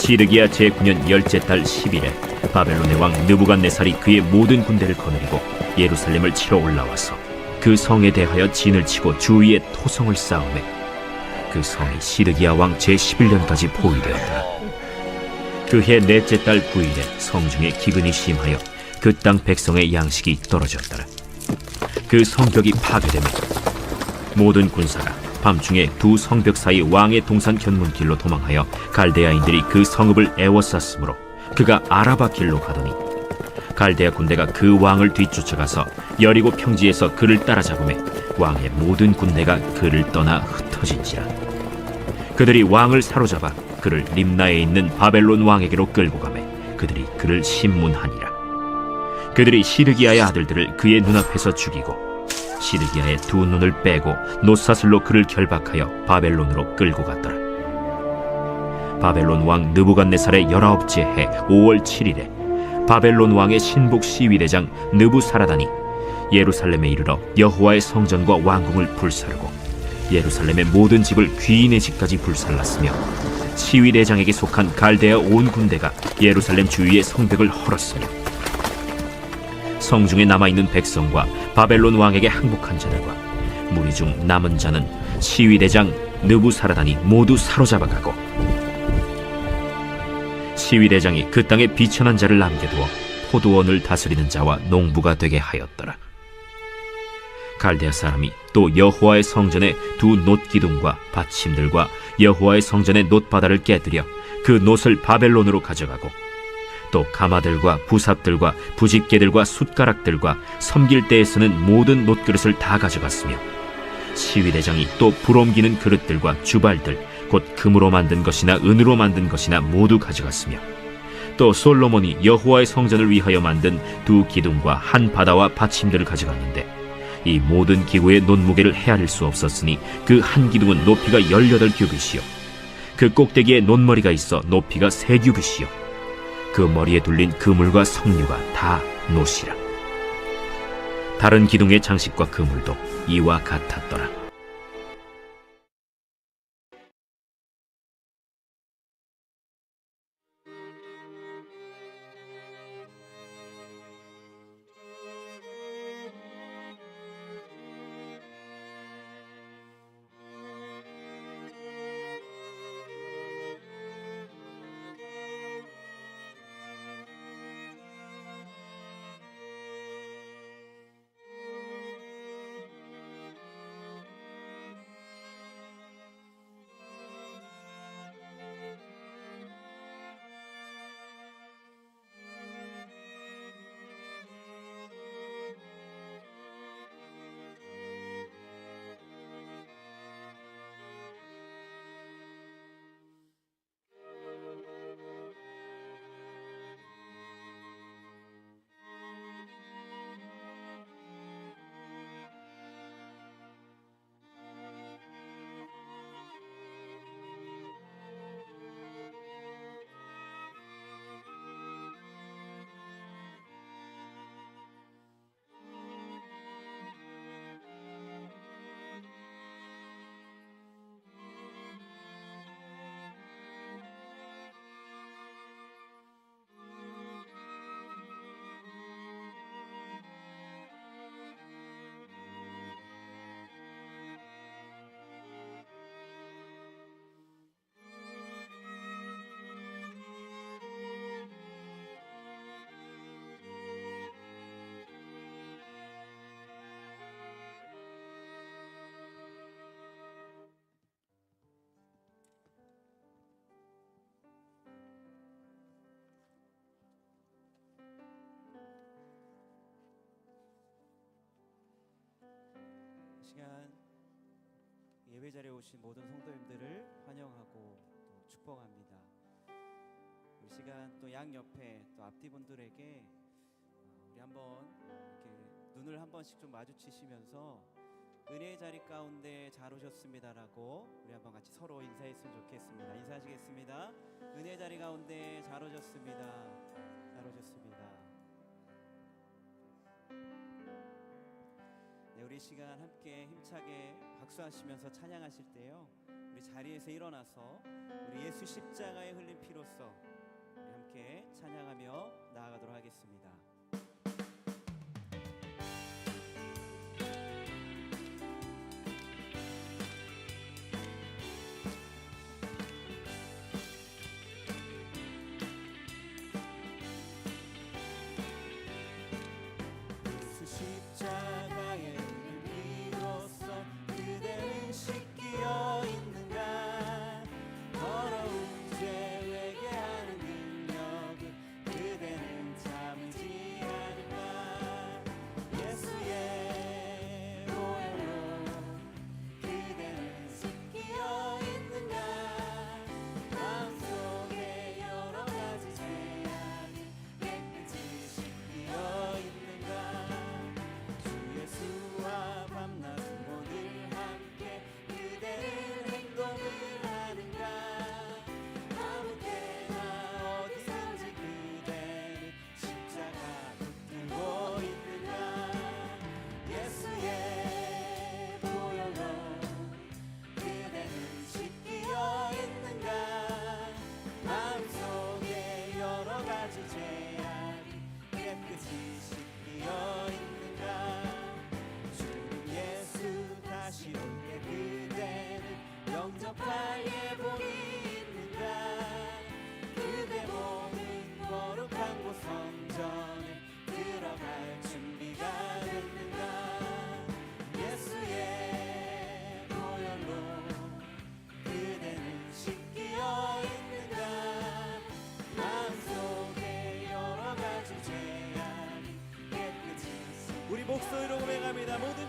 시드기야 제9년 열째 달 10일에 바벨론의 왕 느부갓네살이 그의 모든 군대를 거느리고 예루살렘을 치러 올라와서 그 성에 대하여 진을 치고 주위에 토성을 쌓으매 그 성이 시드기야 왕 제11년까지 포위되었더라. 그해 넷째 달 9일에 성중에 기근이 심하여 그 땅 백성의 양식이 떨어졌더라. 그 성벽이 파괴되며 모든 군사가 밤중에 두 성벽 사이 왕의 동산 견문길로 도망하여 갈대아인들이 그 성읍을 에워쌌으므로 그가 아라바 길로 가더니 갈대아 군대가 그 왕을 뒤쫓아가서 여리고 평지에서 그를 따라잡으매 왕의 모든 군대가 그를 떠나 흩어진지라. 그들이 왕을 사로잡아 그를 림나에 있는 바벨론 왕에게로 끌고 가매 그들이 그를 심문하니라. 그들이 시드기야의 아들들을 그의 눈앞에서 죽이고 시드기야의 두 눈을 빼고 놋사슬로 그를 결박하여 바벨론으로 끌고 갔더라. 바벨론 왕 느부갓네살의 19째 해 5월 7일에 바벨론 왕의 신복 시위대장 느부사라단이 예루살렘에 이르러 여호와의 성전과 왕궁을 불사르고 예루살렘의 모든 집을 귀인의 집까지 불살랐으며 시위대장에게 속한 갈대아 온 군대가 예루살렘 주위의 성벽을 헐었으며 성중에 남아있는 백성과 바벨론 왕에게 항복한 자들과 무리 중 남은 자는 시위대장 느부사라단이 모두 사로잡아가고 시위대장이 그 땅에 비천한 자를 남겨두어 포도원을 다스리는 자와 농부가 되게 하였더라. 갈대아 사람이 또 여호와의 성전의 두 놋기둥과 받침들과 여호와의 성전의 놋바다를 깨뜨려 그 놋을 바벨론으로 가져가고 또 가마들과 부삽들과 부집개들과 숟가락들과 섬길 때에 쓰는 모든 놋그릇을 다 가져갔으며 시위대장이 또 불옮기는 그릇들과 주발들 곧 금으로 만든 것이나 은으로 만든 것이나 모두 가져갔으며 또 솔로몬이 여호와의 성전을 위하여 만든 두 기둥과 한 바다와 받침들을 가져갔는데 이 모든 기구의 놋무게를 헤아릴 수 없었으니 그 한 기둥은 높이가 18규빗이요 그 꼭대기에 놋머리가 있어 높이가 3규빗이요 그 머리에 둘린 그물과 석류가 다 놋이라. 다른 기둥의 장식과 그물도 이와 같았더라. 시간 예배 자리에 오신 모든 성도님들을 환영하고 또 축복합니다. 우리 시간 또 양 옆에 또 앞뒤 분들에게 우리 한번 이렇게 눈을 한 번씩 좀 마주치시면서 은혜의 자리 가운데 잘 오셨습니다라고 우리 한번 같이 서로 인사했으면 좋겠습니다. 인사하시겠습니다. 은혜의 자리 가운데 잘 오셨습니다. 잘 오셨습니다. 네, 우리 시간 함께 힘차게 박수하시면서 찬양하실 때요, 우리 자리에서 일어나서 우리 예수 십자가에 흘린 피로써 우리 함께 찬양하며 나아가도록 하겠습니다. 예수 십자가에 흘린 피로써 그대는 씻기어 있는가. 더러운 죄 외게 하는 능력을 그대는 참지 않을까. 예수의 보혈로 그대는 씻기어 있는가. 마음속에 여러 가지 죄악을 깨끗이 씻기어 있는가. 주 예수와 밤낮 오늘 함께 그대는 행동을 하는가. 아무 때나 어디든지 그대는 십자가 붙들고 있는가. 예수의 보혈로 그대는 씻기어 있는가. 마음속에 여러 가지 죄악이 깨끗이 씻기어 있는가. 주님 예수 다시 올 때 그대는 영접할 예복이 있는가. 그대 몸은 거룩한 곳 성전에 들어갈 준비가 됐는가. 예수의 보혈로 그대는 씻기어 있는가. 마음속에 여러 가지 죄악이 깨끗이 우리 목소리로 고백합니다. 모든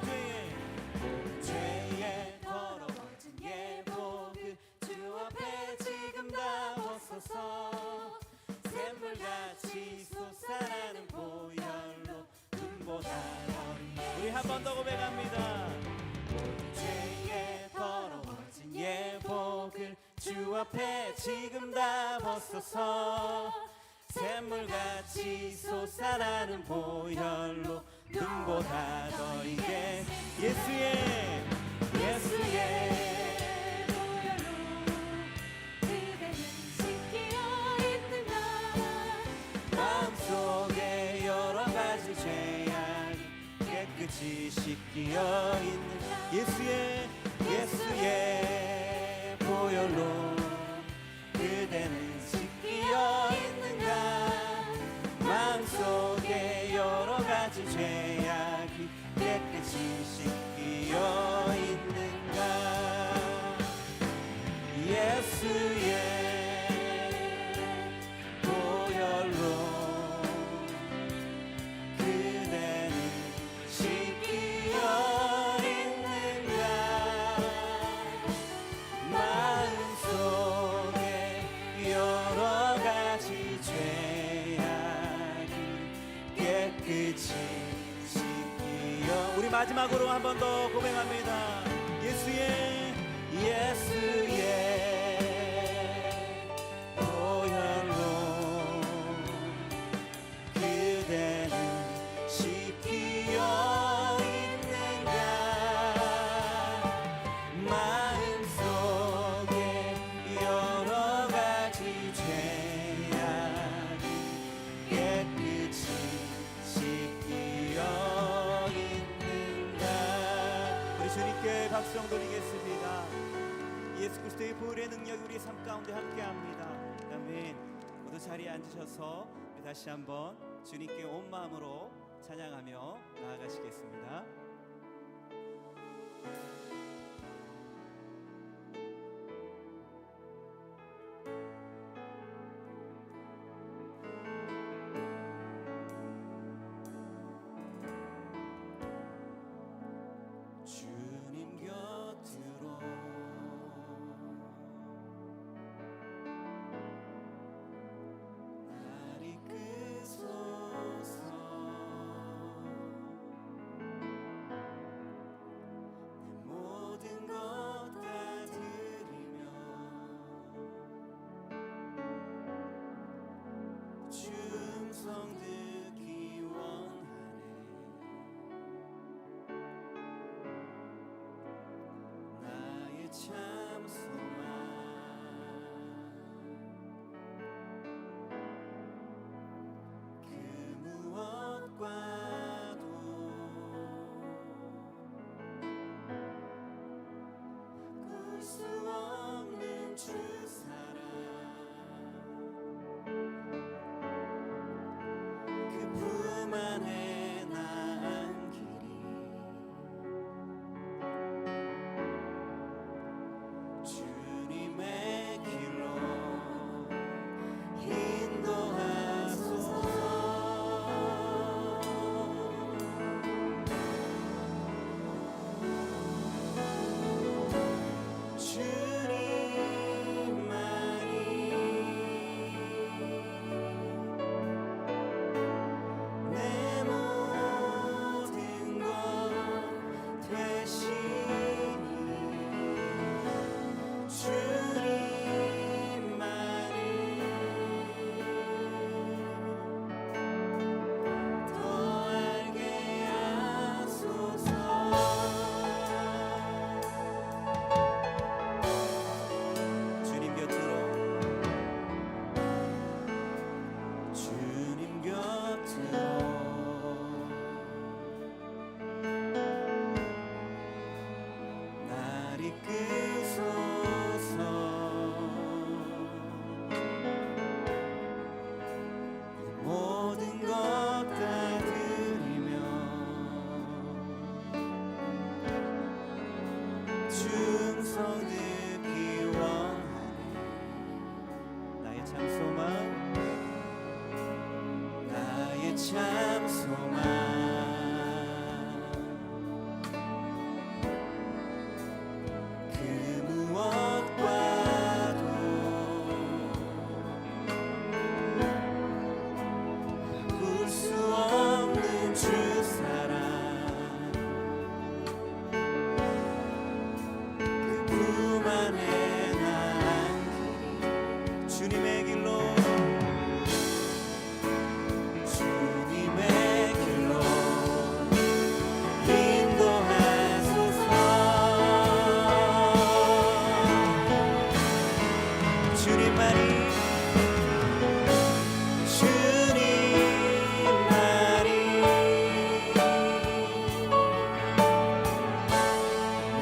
죄에 더러워진 예복을 주 앞에 지금 다 벗어서 샘물같이 솟아나는 보혈로 눈보다 어린 우리 한 번 더 고백합니다. 모든 죄에 더러워진 예복을 주 앞에 지금 다 벗어서 샘물같이 솟아나는 보혈로 눈보다 더 이게 예수의 보혈로 그대는 씻기어 있는가. 마음속에 여러 가지 죄악이 깨끗이 씻기어 있는 예수의 보혈로 그대는 씻기어 있는가. 마음속에 여러 가지 죄악이 깨끗이 씻기어 있는가. 예수의 보혈로 그대는 씻기어 있는가. 마음속에 여러 가지 죄악이 깨끗이 씻기어. 우리 마지막으로 한 번 더 고백합니다. 예수의 보혈로 그대는 씻기어 있는가. 마음속에 여러 가지 죄악이 깨끗이 씻기어 있는가. 우리 주님께 박수 드리겠습니다. 예수 그리스도의 보혈의 능력이 우리 삶 가운데 함께합니다. 아멘. 모두 자리에 앉으셔서 우리 다시 한번 주님께 온 마음으로 찬양하며 나아가시겠습니다. 주님 곁으로 날 이끄소서. 이끄소서. 모든 것 다 드리며 충성 듣기 원하네. 나의 참 소망, 나의 참 소망. 그 무엇과도 바꿀 수 없는 주 사랑, 그 품 안에 난 주님의 길로, 주님의 길로 인도하소서. 주님만이, 주님만이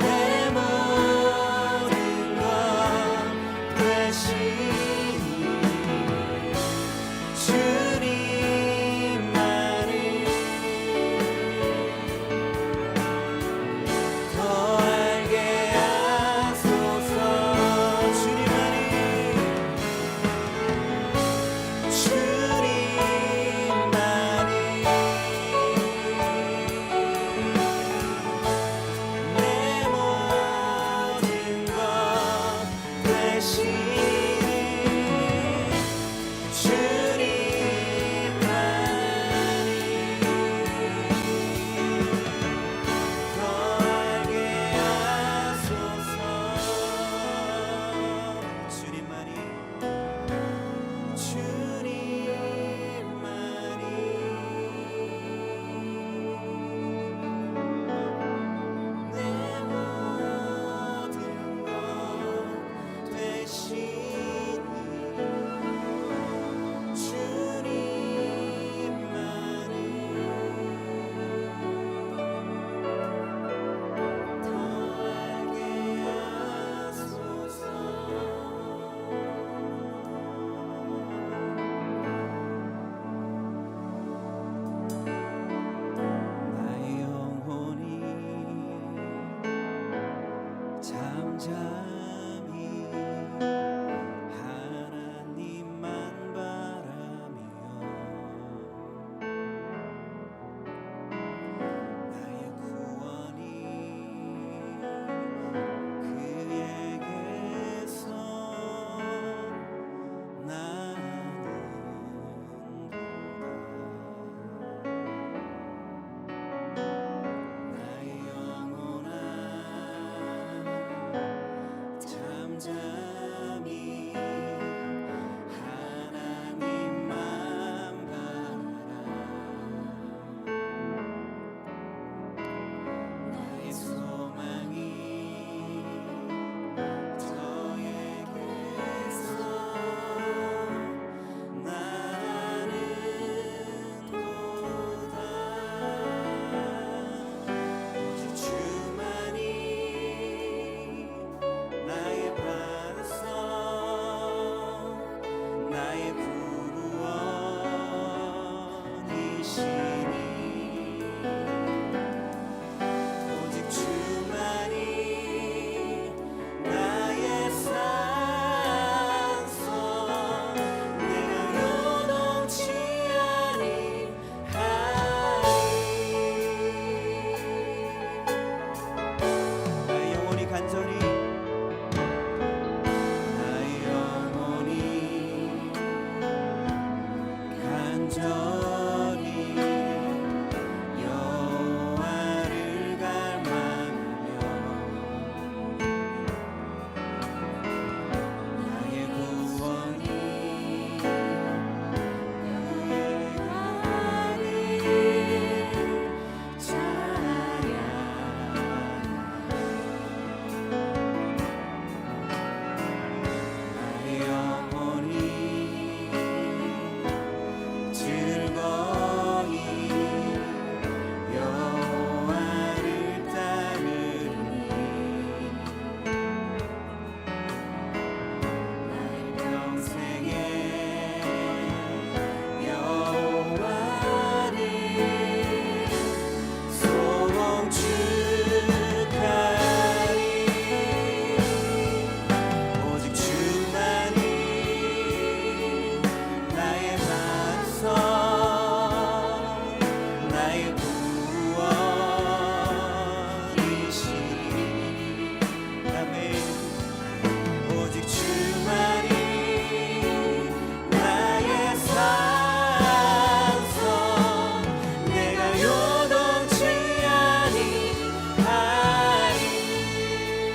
내 모든 것 되시니, 주님만이 더 알게 하소서. 주님만이, 주님만이 내 모든 것 되시니, 주님만이 더 알게 하소서. 주님만이, 내 모든 것 되시니, 주님만이 더 알게 하소서. 나의 영혼이 잠잠히 하나님만 바라며, 나의 구원이 그에게서 나는도다. 나의 영혼아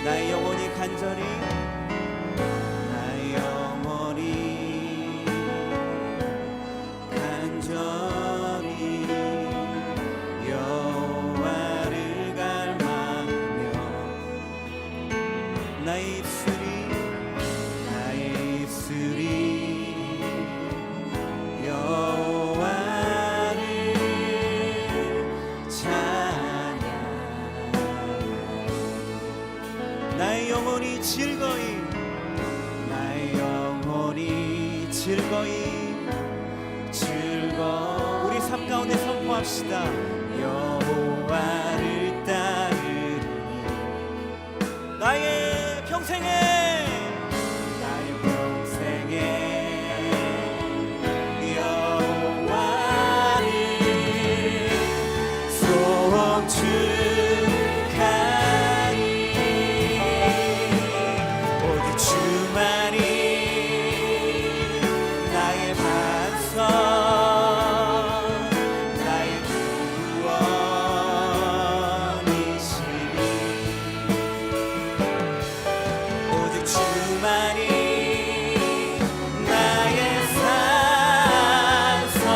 나의 영혼이 간절히 나의 영혼이 간절히 여호와를 갈망하며 나의 입술이 여호와를 찬양 나의 영혼이 즐거이 우리 삶 가운데 선포합시다. 여호와를 따르니 나의 평생에 여호와를 송축하리 오직 주만이 나의 반석 나의 구원이시니 오직 주만이 나의 산성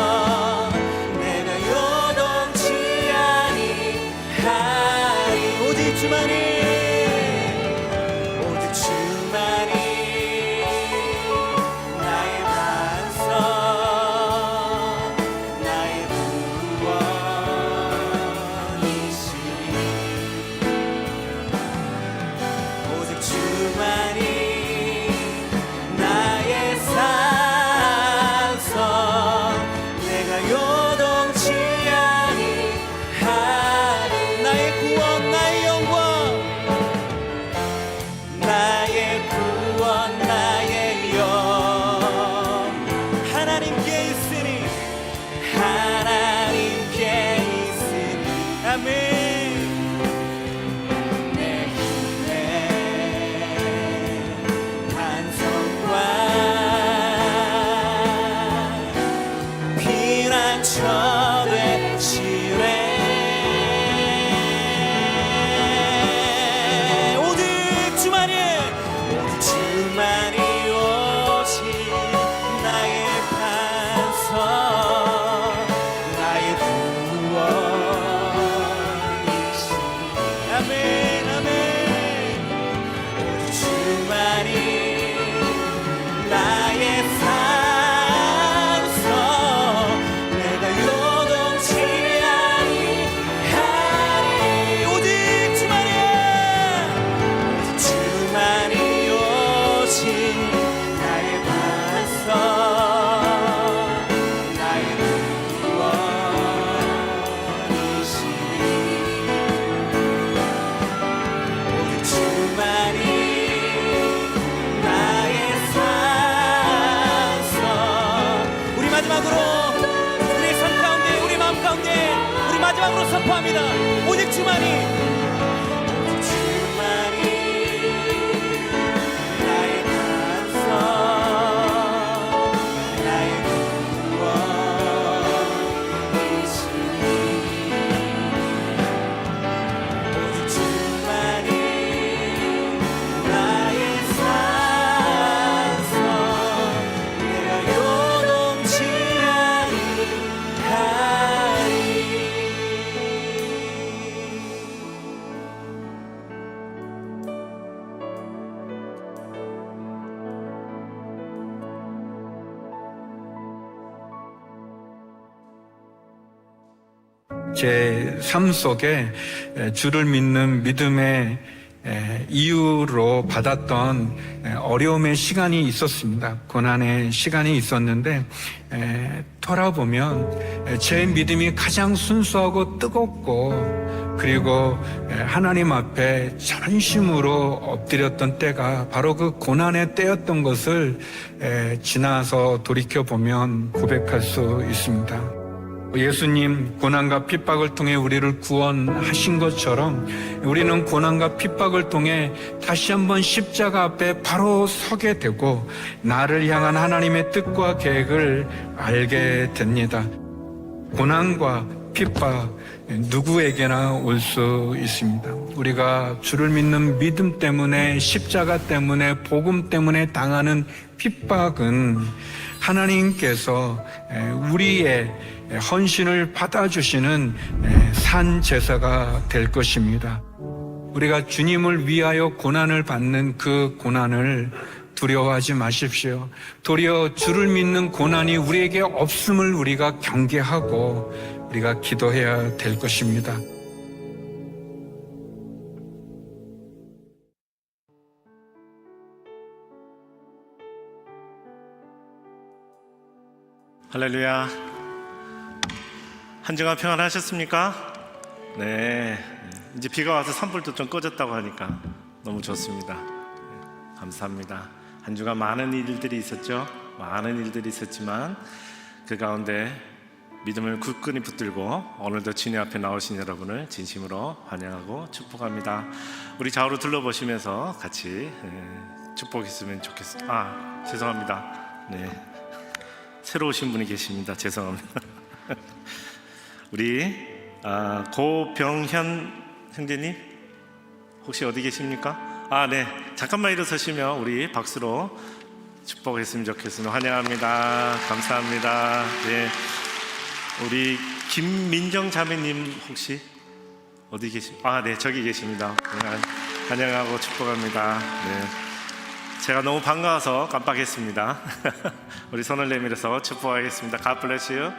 내가 요동치 아니하리 오직 주만이 나의 반석 나의 구원이시니 오직 주만이 나의 산성 내가 요동치 아니하리 나의 구원 나의 영광 나의 구원 나의 영 하나님께 있으니 아멘 내 힘의 반석과 피난처 되시네 오직 주만이 오신 나의 반석 나의 구원이시니 아멘 아멘 오직 주만이 나의 산성 내가 요동치 아니하리 오직 주만이 오신 나의 반석 나의 구원이시니 오직 주만이 나의 산성 우리 마지막으로 우리 삶 가운데 우리 마음 가운데 우리 마지막으로 선포합니다. 오직 주만이 나의 반석 나의 구원이시니 오직 주만이 나의 산성 내가 요동치 아니하리 제 삶 속에 주를 믿는 믿음의 이유로 받았던 어려움의 시간이 있었습니다. 고난의 시간이 있었는데 돌아보면 제 믿음이 가장 순수하고 뜨겁고 그리고 하나님 앞에 전심으로 엎드렸던 때가 바로 그 고난의 때였던 것을 지나서 돌이켜보면 고백할 수 있습니다. 예수님 고난과 핍박을 통해 우리를 구원하신 것처럼 우리는 고난과 핍박을 통해 다시 한번 십자가 앞에 바로 서게 되고 나를 향한 하나님의 뜻과 계획을 알게 됩니다. 고난과 핍박 누구에게나 올 수 있습니다. 우리가 주를 믿는 믿음 때문에, 십자가 때문에, 복음 때문에 당하는 핍박은 하나님께서 우리의 헌신을 받아주시는 산 제사가 될 것입니다. 우리가 주님을 위하여 고난을 받는 그 고난을 두려워하지 마십시오. 도리어 주를 믿는 고난이 우리에게 없음을 우리가 경계하고 우리가 기도해야 될 것입니다. 할렐루야. 한 주간 평안하셨습니까? 네. 이제 비가 와서 산불도 좀 꺼졌다고 하니까 너무 좋습니다. 네, 감사합니다. 한 주간 많은 일들이 있었죠. 많은 일들이 있었지만 그 가운데 믿음을 굳건히 붙들고 오늘도 주님 앞에 나오신 여러분을 진심으로 환영하고 축복합니다. 우리 좌우로 둘러보시면서 같이 축복했으면 좋겠습니다. 죄송합니다. 네. 새로 오신 분이 계십니다. 죄송합니다. 우리 고병현 형제님 혹시 어디 계십니까? 네. 잠깐만 일어서시면 우리 박수로 축복했으면 좋겠습니다. 환영합니다. 감사합니다. 네. 우리 김민정 자매님 혹시 어디 계십니까? 네, 저기 계십니다. 네, 환영하고 축복합니다. 네. 제가 너무 반가워서 깜빡했습니다. 우리 손을 내밀어서 축복하겠습니다. God bless you.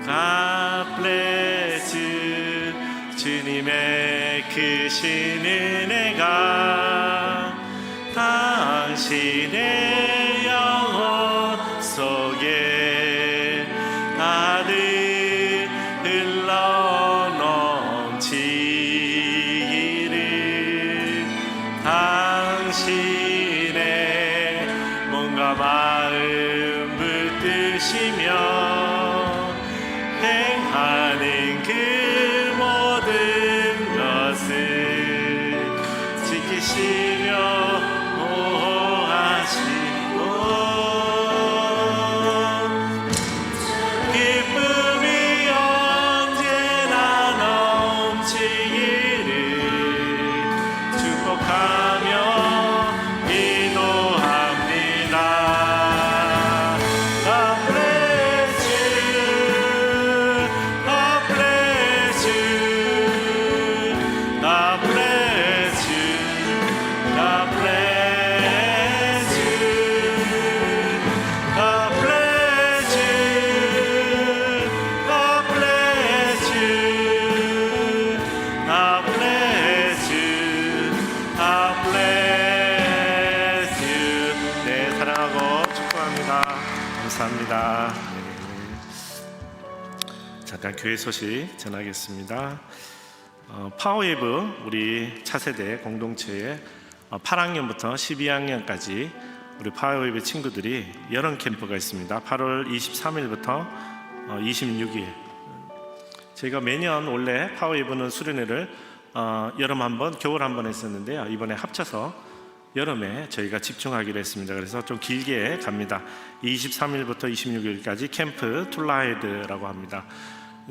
God bless you. 주님의 크신 은혜가 당신의 영혼 속에 가득 흘러넘치기를 당신의 몸과 마음 붙드시며 행하는 그 모든 것을 지키시며 보호하시고 기쁨이 언제나 넘치기를 축복하며 기도합니다. God bless you. God bless you. God bless you. God bless you. God bless you. God bless you. God bless you. God bless you. 네, 사랑하고 축복합니다. 감사합니다. 네. 잠깐 교회 소식 전하겠습니다. 파워웨이브 우리 차세대 공동체에 8학년부터 12학년까지 우리 파워웨이브 친구들이 여름 캠프가 있습니다. 8월 23일부터 26일. 저희가 매년 원래 파워웨이브는 수련회를 여름 한 번, 겨울 한 번 했었는데요. 이번에 합쳐서 여름에 저희가 집중하기로 했습니다. 그래서 좀 길게 갑니다. 23일부터 26일까지 캠프 툴라헤드라고 합니다.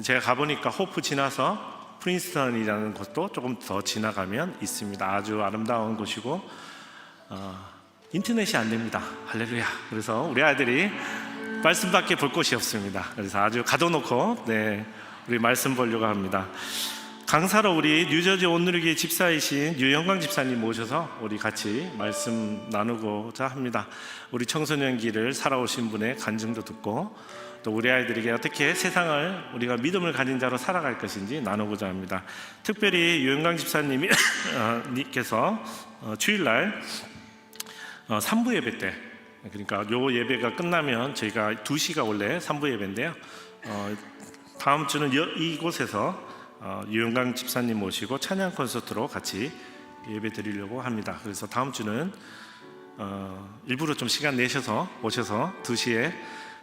제가 가보니까 호프 지나서 프린스턴이라는 곳도 조금 더 지나가면 있습니다. 아주 아름다운 곳이고 인터넷이 안 됩니다. 할렐루야. 그래서 우리 아이들이 말씀밖에 볼 곳이 없습니다. 그래서 아주 가둬놓고 우리 말씀 보려고 합니다. 강사로 우리 뉴저지 온누리교회 집사이신 유영광 집사님 모셔서 우리 같이 말씀 나누고자 합니다. 우리 청소년기를 살아오신 분의 간증도 듣고 또 우리 아이들에게 어떻게 세상을 우리가 믿음을 가진 자로 살아갈 것인지 나누고자 합니다. 특별히 유영광 집사님께서 주일날 3부 예배 때, 그러니까 요 예배가 끝나면 저희가 2시가 원래 3부 예배인데요. 다음 주는 이곳에서 유영광 집사님 모시고 찬양 콘서트로 같이 예배 드리려고 합니다. 그래서 다음 주는 일부러 좀 시간 내셔서 오셔서 2시에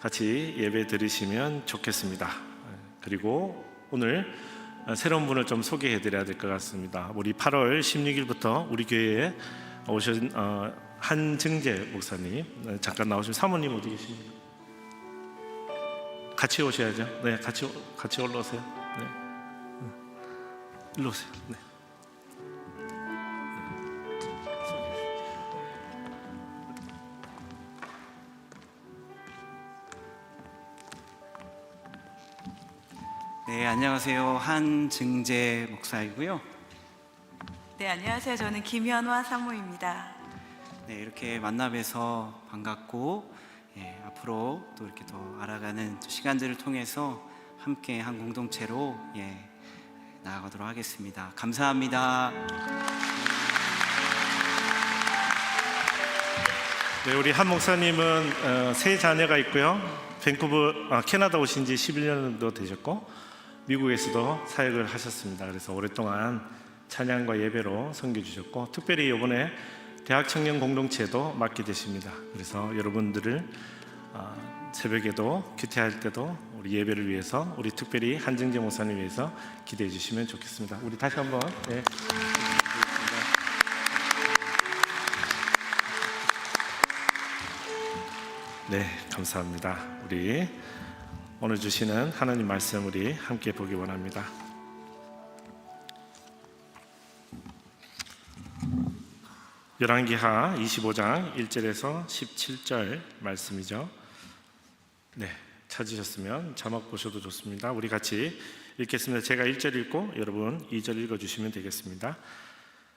같이 예배 드리시면 좋겠습니다. 그리고 오늘 새로운 분을 좀 소개해 드려야 될 것 같습니다. 우리 8월 16일부터 우리 교회에 오신 한증재 목사님, 잠깐 나오시면 사모님 어디 계십니까? 같이 오셔야죠. 네, 같이 올라오세요. 네, 일로 오세요. 네. 네, 안녕하세요. 한증재 목사이고요. 네, 안녕하세요. 저는 김현화 사모입니다. 네, 이렇게 만나 뵈서 반갑고, 앞으로 또 이렇게 더 알아가는 시간들을 통해서 함께 한 공동체로 나아가도록 하겠습니다. 감사합니다. 네, 우리 한 목사님은 세 자녀가 있고요. 밴쿠버, 캐나다 오신 지 11년 정도 되셨고 미국에서도 사역을 하셨습니다. 그래서 오랫동안 찬양과 예배로 섬겨주셨고 특별히 이번에 대학 청년 공동체도 맡게 되십니다. 그래서 여러분들을 새벽에도 큐티할 때도 우리 예배를 위해서 우리 특별히 한증재 목사님 위해서 기대해 주시면 좋겠습니다. 우리 다시 한번 네, 감사합니다. 우리 오늘 주시는 하나님 말씀 우리 함께 보기 원합니다. 열왕기하 25장 1절에서 17절 말씀이죠. 네, 찾으셨으면 자막 보셔도 좋습니다. 우리 같이 읽겠습니다. 제가 1절 읽고 여러분 2절 읽어주시면 되겠습니다.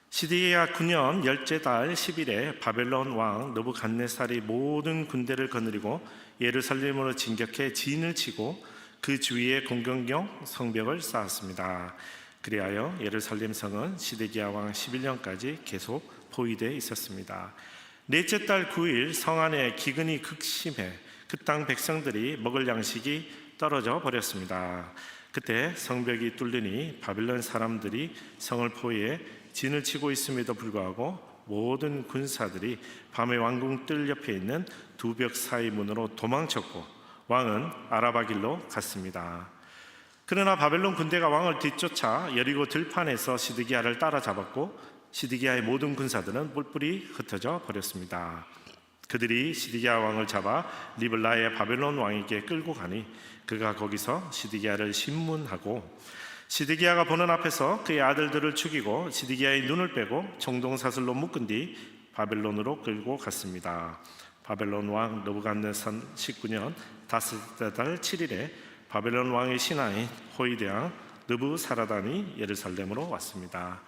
시드기야 9년 열째 달 10일에 바벨론 왕 느부갓네살이 모든 군대를 거느리고 예루살렘으로 진격해 진을 치고 그 주위에 공경용 성벽을 쌓았습니다. 그리하여 예루살렘 성은 시드기야 왕 11년까지 계속 포위되어 있었습니다. 넷째 달 9일 성 안에 기근이 극심해 그 땅 백성들이 먹을 양식이 떨어져 버렸습니다. 그때 성벽이 뚫리니 바벨론 사람들이 성을 포위해 진을 치고 있음에도 불구하고 모든 군사들이 밤에 왕궁 뜰 옆에 있는 두 벽 사이 문으로 도망쳤고 왕은 아라바 길로 갔습니다. 그러나 바벨론 군대가 왕을 뒤쫓아 여리고 들판에서 시드기야를 따라잡았고 시드기야의 모든 군사들은 뿔뿔이 흩어져 버렸습니다. 그들이 시드기야 왕을 잡아 리블라의 바벨론 왕에게 끌고 가니 그가 거기서 시드기야를 신문하고 시드기야가 보는 앞에서 그의 아들들을 죽이고 시드기야의 눈을 빼고 청동사슬로 묶은 뒤 바벨론으로 끌고 갔습니다. 바벨론 왕 느부갓네살 19년 다섯째 달 7일에 바벨론 왕의 신하인 호위대왕 느부사라단이 예루살렘으로 왔습니다.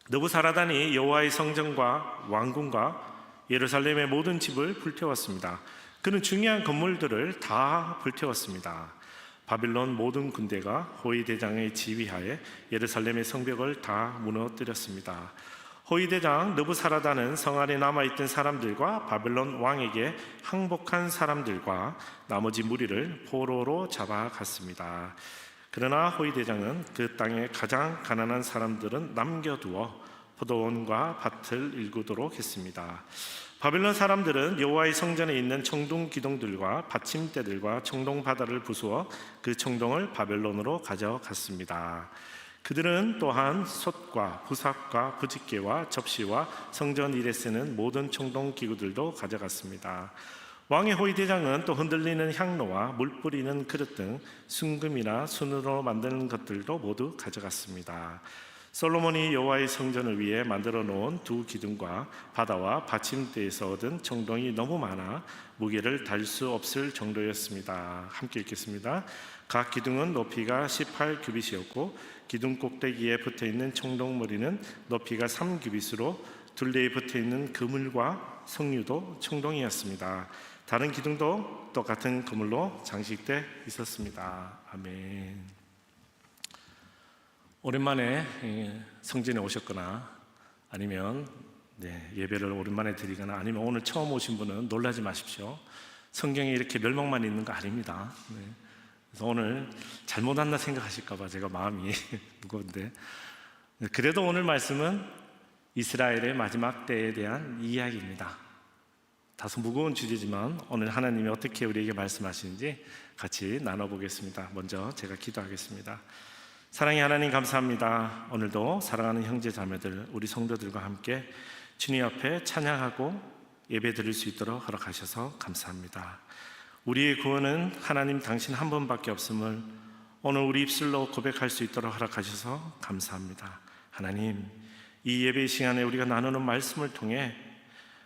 느부사라단이 여호와의 성전과 왕궁과 예루살렘의 모든 집을 불태웠습니다. 그는 중요한 건물들을 다 불태웠습니다. 바빌론 모든 군대가 호위대장의 지휘하에 예루살렘의 성벽을 다 무너뜨렸습니다. 호위대장 느부사라단은 성 안에 남아있던 사람들과 바벨론 왕에게 항복한 사람들과 나머지 무리를 포로로 잡아갔습니다. 그러나 호위대장은 그 땅의 가장 가난한 사람들은 남겨두어 포도원과 밭을 일구도록 했습니다. 바벨론 사람들은 여호와의 성전에 있는 청동 기둥들과 받침대들과 청동 바다를 부수어 그 청동을 바벨론으로 가져갔습니다. 그들은 또한 솥과 부삽과 부집개와 접시와 성전 일에 쓰는 모든 청동 기구들도 가져갔습니다. 왕의 호위대장은 또 흔들리는 향로와 물 뿌리는 그릇 등 순금이나 순으로 만드는 것들도 모두 가져갔습니다. 솔로몬이 여호와의 성전을 위해 만들어 놓은 두 기둥과 바다와 받침대에서 얻은 청동이 너무 많아 무게를 달 수 없을 정도였습니다. 함께 읽겠습니다. 각 기둥은 높이가 18규빗이었고 기둥 꼭대기에 붙어있는 청동머리는 높이가 3규빗으로 둘레에 붙어있는 그물과 석류도 청동이었습니다. 다른 기둥도 똑같은 그물로 장식돼 있었습니다. 아멘. 오랜만에 성전에 오셨거나 아니면 예배를 오랜만에 드리거나 아니면 오늘 처음 오신 분은 놀라지 마십시오. 성경에 이렇게 멸망만 있는 거 아닙니다. 그래서 오늘 잘못 왔나 생각하실까 봐 제가 마음이 무거운데 그래도 오늘 말씀은 이스라엘의 마지막 때에 대한 이야기입니다. 다소 무거운 주제지만 오늘 하나님이 어떻게 우리에게 말씀하시는지 같이 나눠보겠습니다. 먼저 제가 기도하겠습니다. 사랑의 하나님 감사합니다. 오늘도 사랑하는 형제 자매들 우리 성도들과 함께 주님 앞에 찬양하고 예배 드릴 수 있도록 허락하셔서 감사합니다. 우리의 구원은 하나님 당신 한 분밖에 없음을 오늘 우리 입술로 고백할 수 있도록 허락하셔서 감사합니다. 하나님, 이 예배 시간에 우리가 나누는 말씀을 통해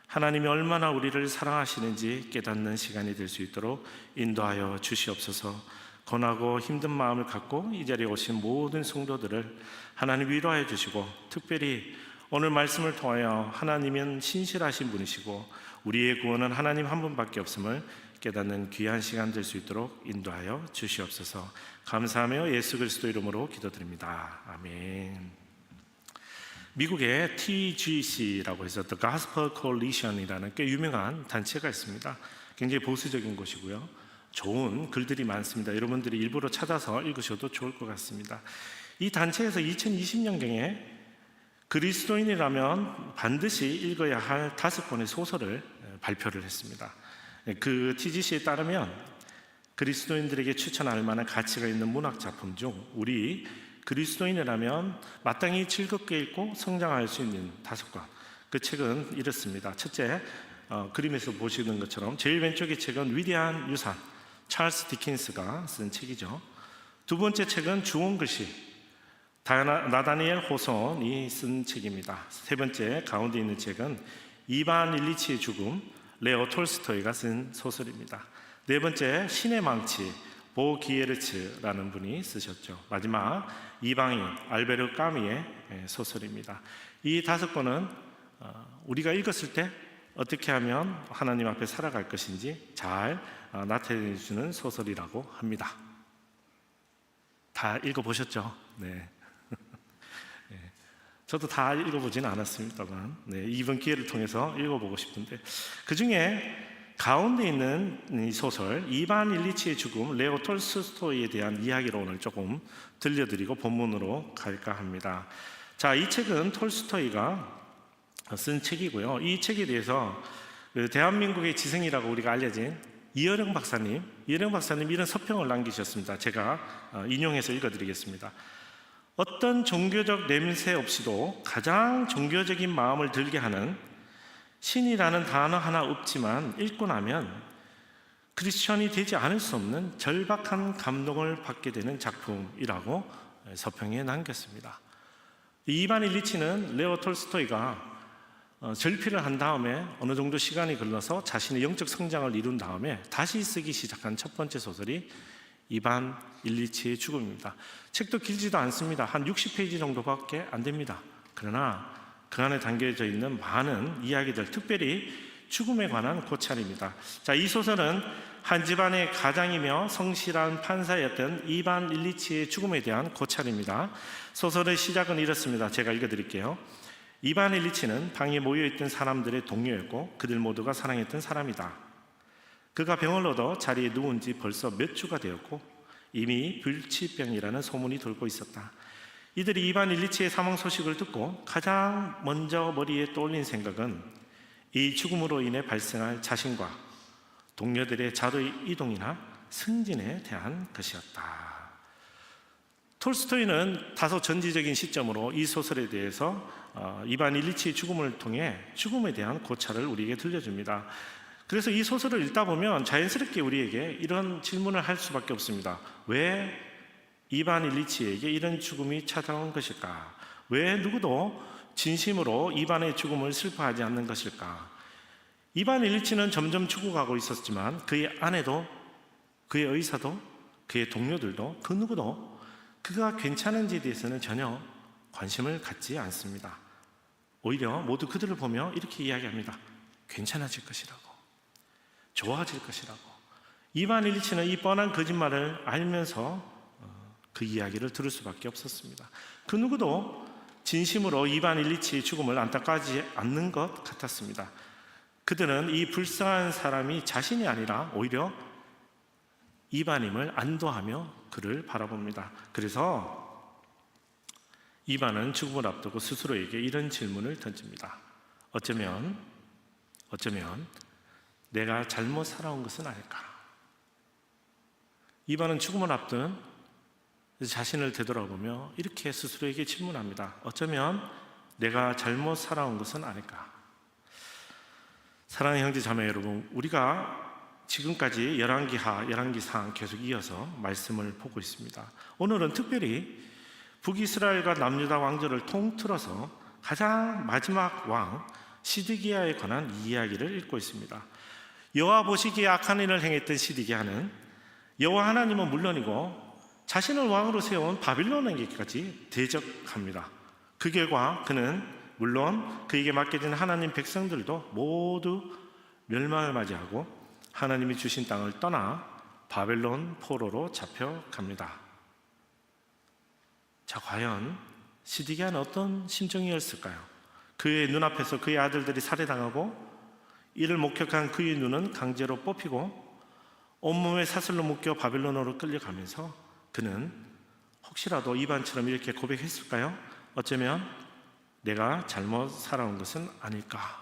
하나님이 얼마나 우리를 사랑하시는지 깨닫는 시간이 될 수 있도록 인도하여 주시옵소서. 고나고 힘든 마음을 갖고 이 자리에 오신 모든 성도들을 하나님 위로하여 주시고, 특별히 오늘 말씀을 통하여 하나님은 신실하신 분이시고 우리의 구원은 하나님 한 분밖에 없음을 깨닫는 귀한 시간 될 수 있도록 인도하여 주시옵소서. 감사하며 예수 그리스도 이름으로 기도드립니다. 아멘. 미국의 TGC라고 해서 The Gospel Coalition이라는 꽤 유명한 단체가 있습니다. 굉장히 보수적인 곳이고요. 좋은 글들이 많습니다. 여러분들이 일부러 찾아서 읽으셔도 좋을 것 같습니다. 이 단체에서 2020년경에 그리스도인이라면 반드시 읽어야 할 5권의 소설을 발표를 했습니다. 그 TGC에 따르면 그리스도인들에게 추천할 만한 가치가 있는 문학 작품 중 우리 그리스도인이라면 마땅히 즐겁게 읽고 성장할 수 있는 5권. 그 책은 이렇습니다. 첫째, 그림에서 보시는 것처럼 제일 왼쪽의 책은 위대한 유산, 찰스 디킨스가 쓴 책이죠. 두 번째 책은 주홍글씨, 나다니엘 호손이 쓴 책입니다. 세 번째, 가운데 있는 책은 이반 일리치의 죽음, 레오 톨스토이가 쓴 소설입니다. 네 번째, 신의 망치, 보 기에르츠라는 분이 쓰셨죠. 마지막, 이방인 알베르 까미의 소설입니다. 이 5권은 우리가 읽었을 때 어떻게 하면 하나님 앞에 살아갈 것인지 잘 나타내 주는 소설이라고 합니다. 다 읽어보셨죠? 네. 저도 다 읽어보지는 않았습니다만 이번 기회를 통해서 읽어보고 싶은데, 그 중에 가운데 있는 이 소설 이반 일리치의 죽음, 레오 톨스토이에 대한 이야기를 오늘 조금 들려드리고 본문으로 갈까 합니다. 자, 이 책은 톨스토이가 쓴 책이고요. 이 책에 대해서 대한민국의 지성이라고 우리가 알려진 이어령 박사님 이런 서평을 남기셨습니다. 제가 인용해서 읽어드리겠습니다. 어떤 종교적 냄새 없이도 가장 종교적인 마음을 들게 하는 신이라는 단어 하나 없지만 읽고 나면 크리스천이 되지 않을 수 없는 절박한 감동을 받게 되는 작품이라고 서평에 남겼습니다. 이반 일리치는 레오 톨스토이가 절필을 한 다음에 어느 정도 시간이 흘러서 자신의 영적 성장을 이룬 다음에 다시 쓰기 시작한 첫 번째 소설이 이반 일리치의 죽음입니다. 책도 길지도 않습니다. 한 60페이지 정도밖에 안 됩니다. 그러나 그 안에 담겨져 있는 많은 이야기들, 특별히 죽음에 관한 고찰입니다. 자, 이 소설은 한 집안의 가장이며 성실한 판사였던 이반 일리치의 죽음에 대한 고찰입니다. 소설의 시작은 이렇습니다. 제가 읽어드릴게요. 이반 일리치는 방에 모여있던 사람들의 동료였고 그들 모두가 사랑했던 사람이다. 그가 병을 얻어 자리에 누운 지 벌써 몇 주가 되었고 이미 불치병이라는 소문이 돌고 있었다. 이들이 이반 일리치의 사망 소식을 듣고 가장 먼저 머리에 떠올린 생각은 이 죽음으로 인해 발생할 자신과 동료들의 자도 이동이나 승진에 대한 것이었다. 톨스토이는 다소 전지적인 시점으로 이 소설에 대해서 이반 일리치의 죽음을 통해 죽음에 대한 고찰을 우리에게 들려줍니다. 그래서 이 소설을 읽다 보면 자연스럽게 우리에게 이런 질문을 할 수밖에 없습니다. 왜 이반 일리치에게 이런 죽음이 찾아온 것일까? 왜 누구도 진심으로 이반의 죽음을 슬퍼하지 않는 것일까? 이반 일리치는 점점 죽어가고 있었지만 그의 아내도, 그의 의사도, 그의 동료들도, 그 누구도 그가 괜찮은지에 대해서는 전혀 관심을 갖지 않습니다. 오히려 모두 그들을 보며 이렇게 이야기합니다. 괜찮아질 것이라고, 좋아질 것이라고. 이반 일리치는 이 뻔한 거짓말을 알면서 그 이야기를 들을 수밖에 없었습니다. 그 누구도 진심으로 이반 일리치의 죽음을 안타까워하지 않는 것 같았습니다. 그들은 이 불쌍한 사람이 자신이 아니라 오히려 이반임을 안도하며 그를 바라봅니다. 그래서 이반은 죽음을 앞두고 스스로에게 이런 질문을 던집니다. 어쩌면 내가 잘못 살아온 것은 아닐까? 이반은 죽음을 앞둔 자신을 되돌아보며 이렇게 스스로에게 질문합니다. 어쩌면 내가 잘못 살아온 것은 아닐까? 사랑하는 형제 자매 여러분, 우리가 지금까지 열왕기하, 열왕기상 계속 이어서 말씀을 보고 있습니다. 오늘은 특별히 북이스라엘과 남유다 왕조를 통틀어서 가장 마지막 왕 시드기야에 관한 이야기를 읽고 있습니다. 여호와 보시기에 악한 일을 행했던 시드기야는 여호와 하나님은 물론이고 자신을 왕으로 세운 바빌론에게까지 대적합니다. 그 결과 그는 물론 그에게 맡겨진 하나님 백성들도 모두 멸망을 맞이하고 하나님이 주신 땅을 떠나 바벨론 포로로 잡혀갑니다. 자, 과연 시드기야는 어떤 심정이었을까요? 그의 눈앞에서 그의 아들들이 살해당하고 이를 목격한 그의 눈은 강제로 뽑히고 온몸에 사슬로 묶여 바벨론으로 끌려가면서 그는 혹시라도 이반처럼 이렇게 고백했을까요? 어쩌면 내가 잘못 살아온 것은 아닐까?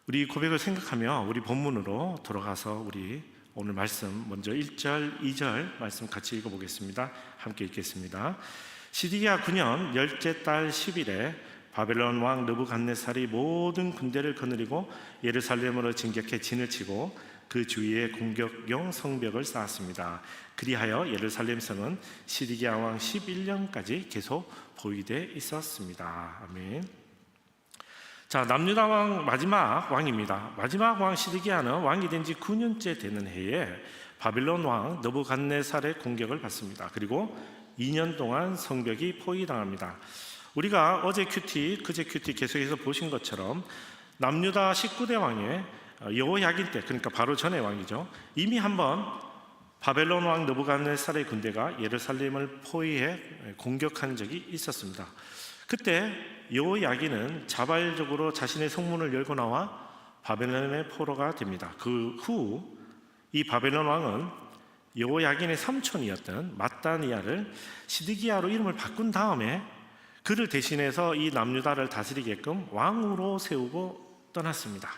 우리 고백을 생각하며 우리 본문으로 돌아가서 우리 오늘 말씀 먼저 1절, 2절 말씀 같이 읽어보겠습니다. 함께 읽겠습니다. 시드기야 9년 열째 달 10일에 바벨론 왕 느부갓네살이 모든 군대를 거느리고 예루살렘으로 진격해 진을 치고 그 주위에 공격용 성벽을 쌓았습니다. 그리하여 예루살렘 성은 시드기야 왕 11년까지 계속 보위돼 있었습니다. 아멘. 자, 남유다 왕 마지막 왕입니다. 마지막 왕 시드기야는 왕이 된 지 9년째 되는 해에 바빌론 왕 느부갓네살의 공격을 받습니다. 그리고 2년 동안 성벽이 포위당합니다. 우리가 어제 큐티, 그제 큐티 계속해서 보신 것처럼 남유다 19대 왕의 여호야긴 때, 그러니까 바로 전의 왕이죠. 이미 한번 바벨론 왕 느부갓네살의 군대가 예루살렘을 포위해 공격한 적이 있었습니다. 그때 여호야긴은 자발적으로 자신의 성문을 열고 나와 바벨론의 포로가 됩니다. 그 후 이 바벨론 왕은 여호야긴의 삼촌이었던 마따니아를 시드기야로 이름을 바꾼 다음에 그를 대신해서 이 남유다를 다스리게끔 왕으로 세우고 떠났습니다.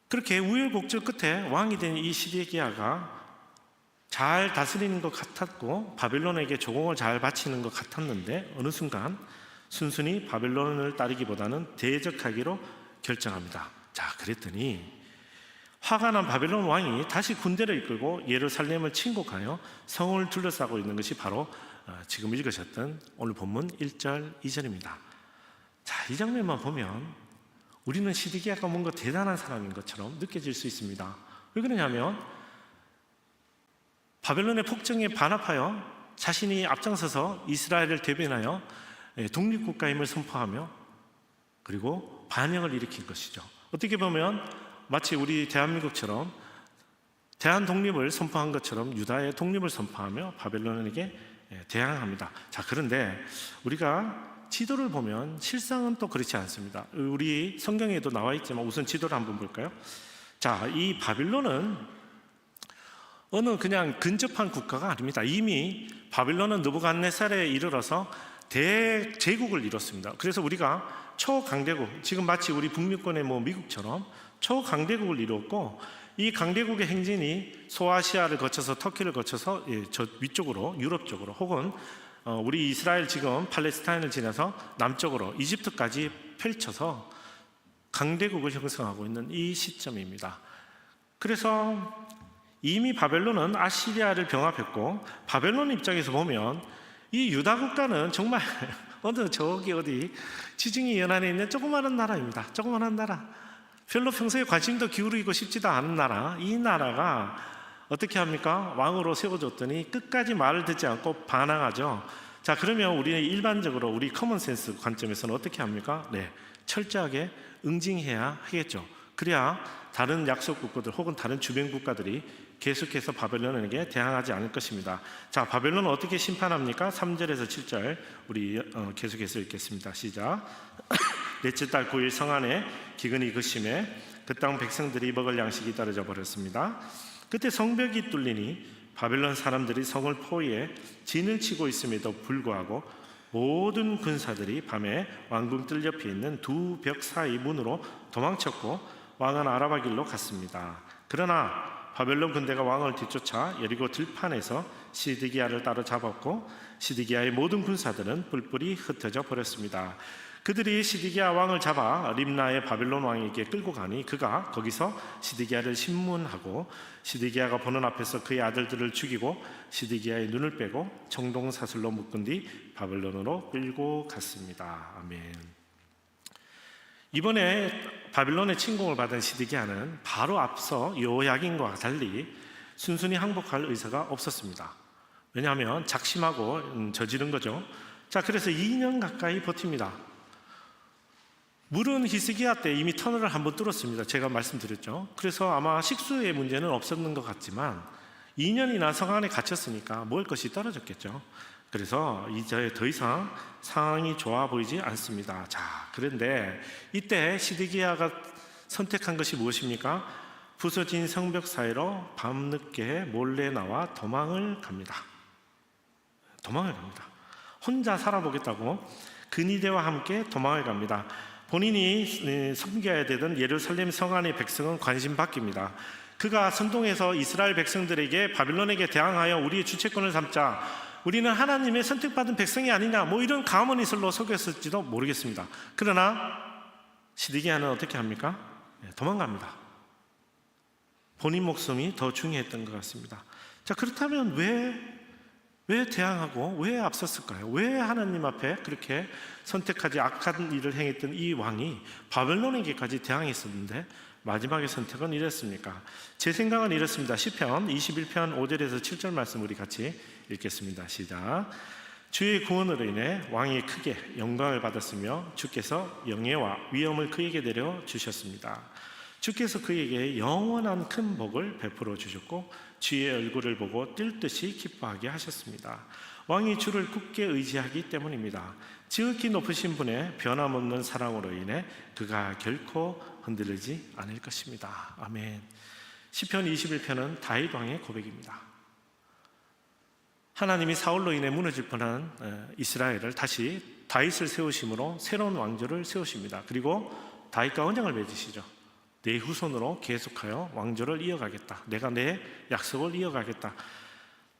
그렇게 우여곡절 끝에 왕이 된 이 시드기야가 잘 다스리는 것 같았고 바벨론에게 조공을 잘 바치는 것 같았는데 어느 순간 순순히 바벨론을 따르기보다는 대적하기로 결정합니다. 자, 그랬더니 화가 난 바벨론 왕이 다시 군대를 이끌고 예루살렘을 침공하여 성을 둘러싸고 있는 것이 바로 지금 읽으셨던 오늘 본문 1절, 2절입니다. 자, 이 장면만 보면 우리는 시드기야가 뭔가 대단한 사람인 것처럼 느껴질 수 있습니다. 왜 그러냐면 바벨론의 폭정에 반합하여 자신이 앞장서서 이스라엘을 대변하여 독립국가임을 선포하며 그리고 반역을 일으킨 것이죠. 어떻게 보면 마치 우리 대한민국처럼 대한 독립을 선포한 것처럼 유다의 독립을 선포하며 바벨론에게 대항합니다. 자, 그런데 우리가 지도를 보면 실상은 또 그렇지 않습니다. 우리 성경에도 나와 있지만 우선 지도를 한번 볼까요? 자, 이 바벨론은 어느 그냥 근접한 국가가 아닙니다. 이미 바벨론은 느부갓네살에 이르러서 대제국을 이뤘습니다. 그래서 우리가 초강대국, 지금 마치 우리 북미권의 미국처럼 초강대국을 이뤘고 이 강대국의 행진이 소아시아를 거쳐서 터키를 거쳐서 저 위쪽으로 유럽 쪽으로 혹은 우리 이스라엘 지금 팔레스타인을 지나서 남쪽으로 이집트까지 펼쳐서 강대국을 형성하고 있는 이 시점입니다. 그래서 이미 바벨론은 아시리아를 병합했고 바벨론 입장에서 보면 이 유다 국가는 정말 저기 어디 지중해 연안에 있는 조그마한 나라입니다. 조그마한 나라. 별로 평소에 관심도 기울이고 싶지도 않은 나라. 이 나라가 어떻게 합니까? 왕으로 세워줬더니 끝까지 말을 듣지 않고 반항하죠. 자, 그러면 우리는 일반적으로 우리 커먼센스 관점에서는 어떻게 합니까? 네, 철저하게 응징해야 하겠죠. 그래야 다른 약속 국가들 혹은 다른 주변 국가들이 계속해서 바벨론에게 대항하지 않을 것입니다. 자, 바벨론은 어떻게 심판합니까? 3절에서 7절 우리 계속해서 읽겠습니다. 시작. 넷째 달 9일 성 안에 기근이 극심해 그 땅 백성들이 먹을 양식이 떨어져 버렸습니다. 그때 성벽이 뚫리니 바벨론 사람들이 성을 포위해 진을 치고 있음에도 불구하고 모든 군사들이 밤에 왕궁 뜰 옆에 있는 두 벽 사이 문으로 도망쳤고 왕은 아라바 길로 갔습니다. 그러나 바벨론 군대가 왕을 뒤쫓아 여리고 들판에서 시드기야를 따로잡았고 시드기야의 모든 군사들은 뿔뿔이 흩어져 버렸습니다. 그들이 시드기야 왕을 잡아 림나의 바벨론 왕에게 끌고 가니 그가 거기서 시드기야를 신문하고 시드기야가 보는 앞에서 그의 아들들을 죽이고 시드기야의 눈을 빼고 청동사슬로 묶은 뒤 바벨론으로 끌고 갔습니다. 아멘. 이번에 바벨론의 침공을 받은 시드기야는 바로 앞서 여호야긴과 달리 순순히 항복할 의사가 없었습니다. 왜냐하면 작심하고 저지른 거죠. 자, 그래서 2년 가까이 버팁니다. 물은 히스기야 때 이미 터널을 한번 뚫었습니다. 제가 말씀드렸죠. 그래서 아마 식수의 문제는 없었는 것 같지만 2년이나 성 안에 갇혔으니까 먹을 것이 떨어졌겠죠. 그래서 이제 더 이상 상황이 좋아 보이지 않습니다. 자, 그런데 이때 시드기야가 선택한 것이 무엇입니까? 부서진 성벽 사이로 밤늦게 몰래 나와 도망을 갑니다. 혼자 살아보겠다고 근위대와 함께 도망을 갑니다. 본인이 섬겨야 되던 예루살렘 성 안의 백성은 관심 바뀝니다. 그가 선동해서 이스라엘 백성들에게 바빌론에게 대항하여 우리의 주체권을 삼자, 우리는 하나님의 선택받은 백성이 아니냐, 이런 가문이슬로 속였을지도 모르겠습니다. 그러나 시드기야는 어떻게 합니까? 도망갑니다. 본인 목숨이 더 중요했던 것 같습니다. 자, 그렇다면 왜 대항하고 왜 앞섰을까요? 왜 하나님 앞에 그렇게 선택하지 악한 일을 행했던 이 왕이 바벨론에게까지 대항했었는데 마지막의 선택은 이랬습니까? 제 생각은 이렇습니다. 시편 21편 5절에서 7절 말씀 우리 같이 읽겠습니다. 시작. 주의 구원으로 인해 왕이 크게 영광을 받았으며 주께서 영예와 위엄을 그에게 내려 주셨습니다. 주께서 그에게 영원한 큰 복을 베풀어 주셨고 주의 얼굴을 보고 뛸 듯이 기뻐하게 하셨습니다. 왕이 주를 굳게 의지하기 때문입니다. 지극히 높으신 분의 변함없는 사랑으로 인해 그가 결코 흔들리지 않을 것입니다. 아멘. 시편 21편은 다윗 왕의 고백입니다. 하나님이 사울로 인해 무너질 뻔한 이스라엘을 다시 다윗을 세우심으로 새로운 왕조를 세우십니다. 그리고 다윗과 언약을 맺으시죠. 내 후손으로 계속하여 왕조를 이어가겠다. 내가 내 약속을 이어가겠다.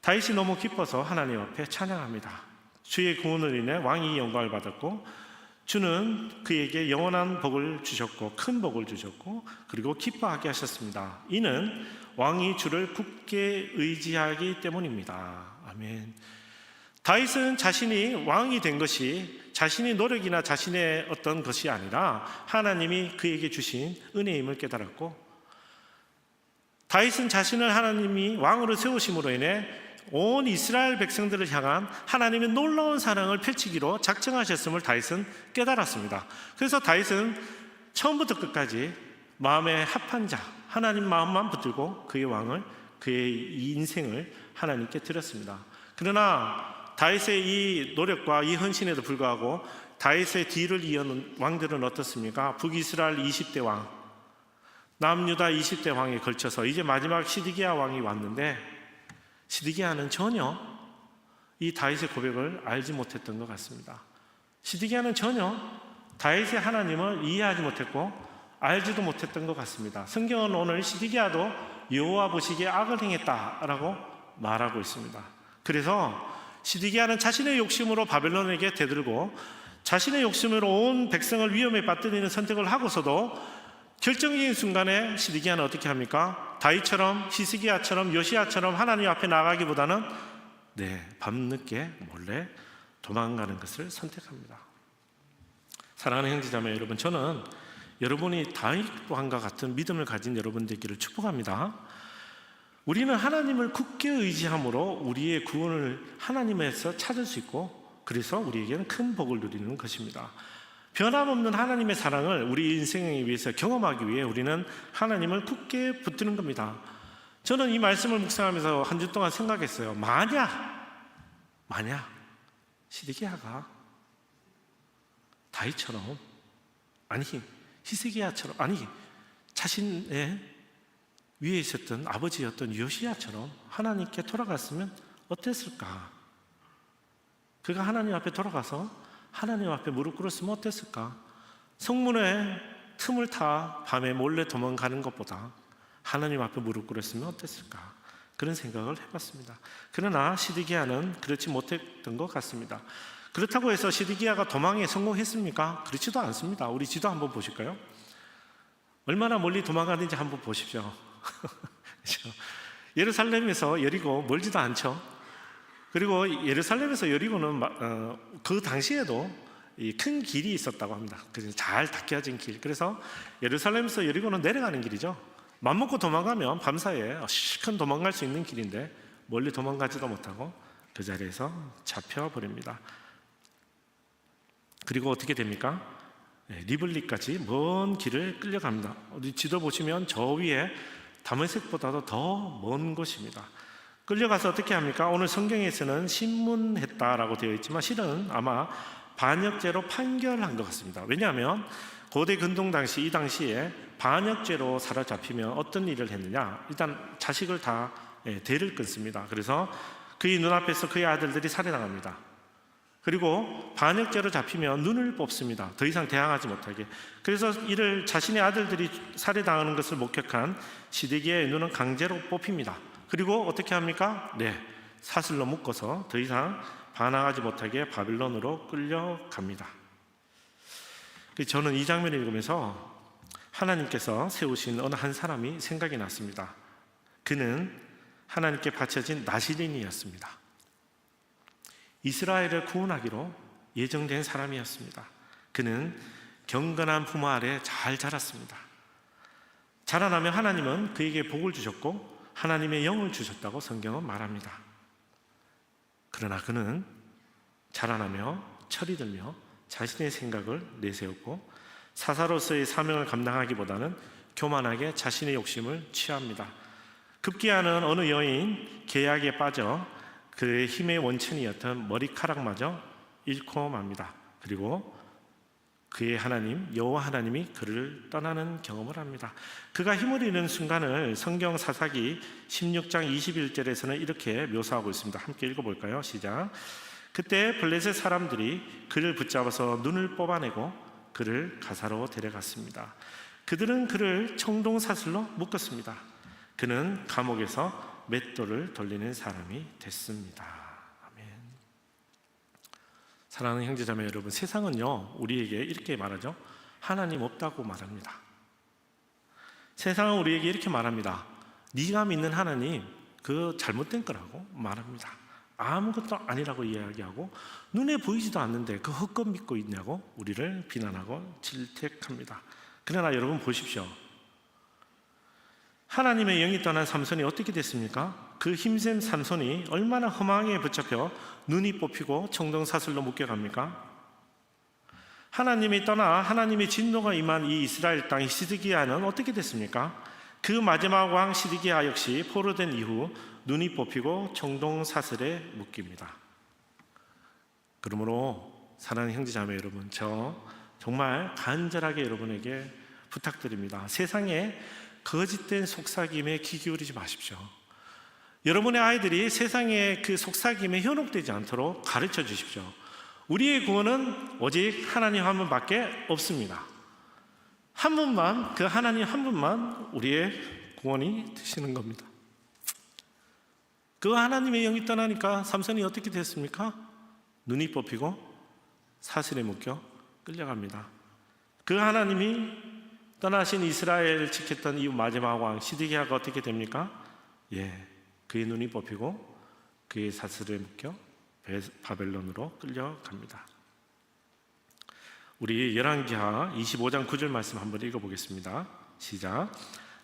다윗이 너무 기뻐서 하나님 앞에 찬양합니다. 주의 구원을 인해 왕이 영광을 받았고 주는 그에게 영원한 복을 주셨고 큰 복을 주셨고 그리고 기뻐하게 하셨습니다. 이는 왕이 주를 굳게 의지하기 때문입니다. 아멘. 다윗은 자신이 왕이 된 것이 자신의 노력이나 자신의 어떤 것이 아니라 하나님이 그에게 주신 은혜임을 깨달았고, 다윗은 자신을 하나님이 왕으로 세우심으로 인해 온 이스라엘 백성들을 향한 하나님의 놀라운 사랑을 펼치기로 작정하셨음을 다윗은 깨달았습니다. 그래서 다윗은 처음부터 끝까지 마음에 합한 자, 하나님 마음만 붙들고 그의 왕을, 그의 인생을 하나님께 드렸습니다. 그러나 다윗의 이 노력과 이 헌신에도 불구하고 다윗의 뒤를 이어는 왕들은 어떻습니까? 북이스라엘 20대 왕, 남유다 20대 왕에 걸쳐서 이제 마지막 시드기야 왕이 왔는데 시드기야는 전혀 이 다윗의 고백을 알지 못했던 것 같습니다. 시드기야는 전혀 다윗의 하나님을 이해하지 못했고 알지도 못했던 것 같습니다. 성경은 오늘 시드기야도 여호와 보시기에 악을 행했다라고 말하고 있습니다. 그래서 시드기야는 자신의 욕심으로 바벨론에게 대들고 자신의 욕심으로 온 백성을 위험에 빠뜨리는 선택을 하고서도 결정적인 순간에 시드기야는 어떻게 합니까? 다윗처럼 히스기야처럼 요시야처럼 하나님 앞에 나가기보다는 밤늦게 몰래 도망가는 것을 선택합니다. 사랑하는 형제자매 여러분, 저는 여러분이 다윗 왕과 같은 믿음을 가진 여러분 되기를 축복합니다. 우리는 하나님을 굳게 의지함으로 우리의 구원을 하나님에서 찾을 수 있고, 그래서 우리에게는 큰 복을 누리는 것입니다. 변함없는 하나님의 사랑을 우리 인생에 위해서 경험하기 위해 우리는 하나님을 굳게 붙드는 겁니다. 저는 이 말씀을 묵상하면서 한 주 동안 생각했어요. 만약 시드기야가 다윗처럼, 아니 히스기야처럼, 아니 자신의 위에 있었던 아버지였던 요시야처럼 하나님께 돌아갔으면 어땠을까? 그가 하나님 앞에 돌아가서 하나님 앞에 무릎 꿇었으면 어땠을까? 성문에 틈을 타 밤에 몰래 도망가는 것보다 하나님 앞에 무릎 꿇었으면 어땠을까? 그런 생각을 해봤습니다. 그러나 시드기야는 그렇지 못했던 것 같습니다. 그렇다고 해서 시드기야가 도망에 성공했습니까? 그렇지도 않습니다. 우리 지도 한번 보실까요? 얼마나 멀리 도망가는지 한번 보십시오. 그렇죠? 예루살렘에서 여리고 멀지도 않죠. 그리고 예루살렘에서 여리고는 그 당시에도 이 큰 길이 있었다고 합니다. 그래서 잘 닦여진 길. 그래서 예루살렘에서 여리고는 내려가는 길이죠. 맘먹고 도망가면 밤사이에 실컷 도망갈 수 있는 길인데 멀리 도망가지도 못하고 그 자리에서 잡혀버립니다. 그리고 어떻게 됩니까? 리블리까지 먼 길을 끌려갑니다. 어디 지도 보시면 저 위에 다메섹보다도 더 먼 곳입니다. 끌려가서 어떻게 합니까? 오늘 성경에서는 신문했다라고 되어 있지만 실은 아마 반역죄로 판결한 것 같습니다. 왜냐하면 고대 근동 당시 이 당시에 반역죄로 사로잡히면 어떤 일을 했느냐? 일단 자식을 다 대를 끊습니다. 그래서 그의 눈앞에서 그의 아들들이 살해당합니다. 그리고 반역죄로 잡히면 눈을 뽑습니다. 더 이상 대항하지 못하게. 그래서 이를 자신의 아들들이 살해당하는 것을 목격한 시드기야의 눈은 강제로 뽑힙니다. 그리고 어떻게 합니까? 사슬로 묶어서 더 이상 반항하지 못하게 바빌론으로 끌려갑니다. 저는 이 장면을 읽으면서 하나님께서 세우신 어느 한 사람이 생각이 났습니다. 그는 하나님께 바쳐진 나시린이었습니다. 이스라엘을 구원하기로 예정된 사람이었습니다. 그는 경건한 부모 아래 잘 자랐습니다. 자라나며 하나님은 그에게 복을 주셨고 하나님의 영을 주셨다고 성경은 말합니다. 그러나 그는 자라나며 철이 들며 자신의 생각을 내세웠고 사사로서의 사명을 감당하기보다는 교만하게 자신의 욕심을 취합니다. 급기야는 어느 여인 계약에 빠져 그의 힘의 원천이었던 머리카락마저 잃고 맙니다. 그리고 그의 하나님 여호와 하나님이 그를 떠나는 경험을 합니다. 그가 힘을 잃는 순간을 성경 사사기 16장 21절에서는 이렇게 묘사하고 있습니다. 함께 읽어볼까요? 시작. 그때 블레셋 사람들이 그를 붙잡아서 눈을 뽑아내고 그를 가사로 데려갔습니다. 그들은 그를 청동사슬로 묶었습니다. 그는 감옥에서 맷돌을 돌리는 사람이 됐습니다. 아멘. 사랑하는 형제자매 여러분, 세상은요 우리에게 이렇게 말하죠. 하나님 없다고 말합니다. 세상은 우리에게 이렇게 말합니다. 네가 믿는 하나님 그 잘못된 거라고 말합니다. 아무것도 아니라고 이야기하고 눈에 보이지도 않는데 그 헛것 믿고 있냐고 우리를 비난하고 질책합니다. 그러나 여러분 보십시오. 하나님의 영이 떠난 삼손이 어떻게 됐습니까? 그 힘센 삼손이 얼마나 허망에 붙잡혀 눈이 뽑히고 청동사슬로 묶여갑니까? 하나님이 떠나 하나님의 진노가 임한 이 이스라엘 땅 시드기야는 어떻게 됐습니까? 그 마지막 왕 시드기야 역시 포로된 이후 눈이 뽑히고 청동사슬에 묶입니다. 그러므로 사랑하는 형제자매 여러분, 저 정말 간절하게 여러분에게 부탁드립니다. 세상에 거짓된 속삭임에 귀 기울이지 마십시오. 여러분의 아이들이 세상의 그 속삭임에 현혹되지 않도록 가르쳐 주십시오. 우리의 구원은 오직 하나님 한 분밖에 없습니다. 한 분만, 그 하나님 한 분만 우리의 구원이 되시는 겁니다. 그 하나님의 영이 떠나니까 삼손이 어떻게 됐습니까? 눈이 뽑히고 사슬에 묶여 끌려갑니다. 그 하나님이 떠나신 이스라엘을 지켰던 이 마지막 왕 시드기야가 어떻게 됩니까? 그의 눈이 뽑히고 그의 사슬에 묶여 바벨론으로 끌려갑니다. 우리 열왕기하 25장 9절 말씀 한번 읽어보겠습니다. 시작.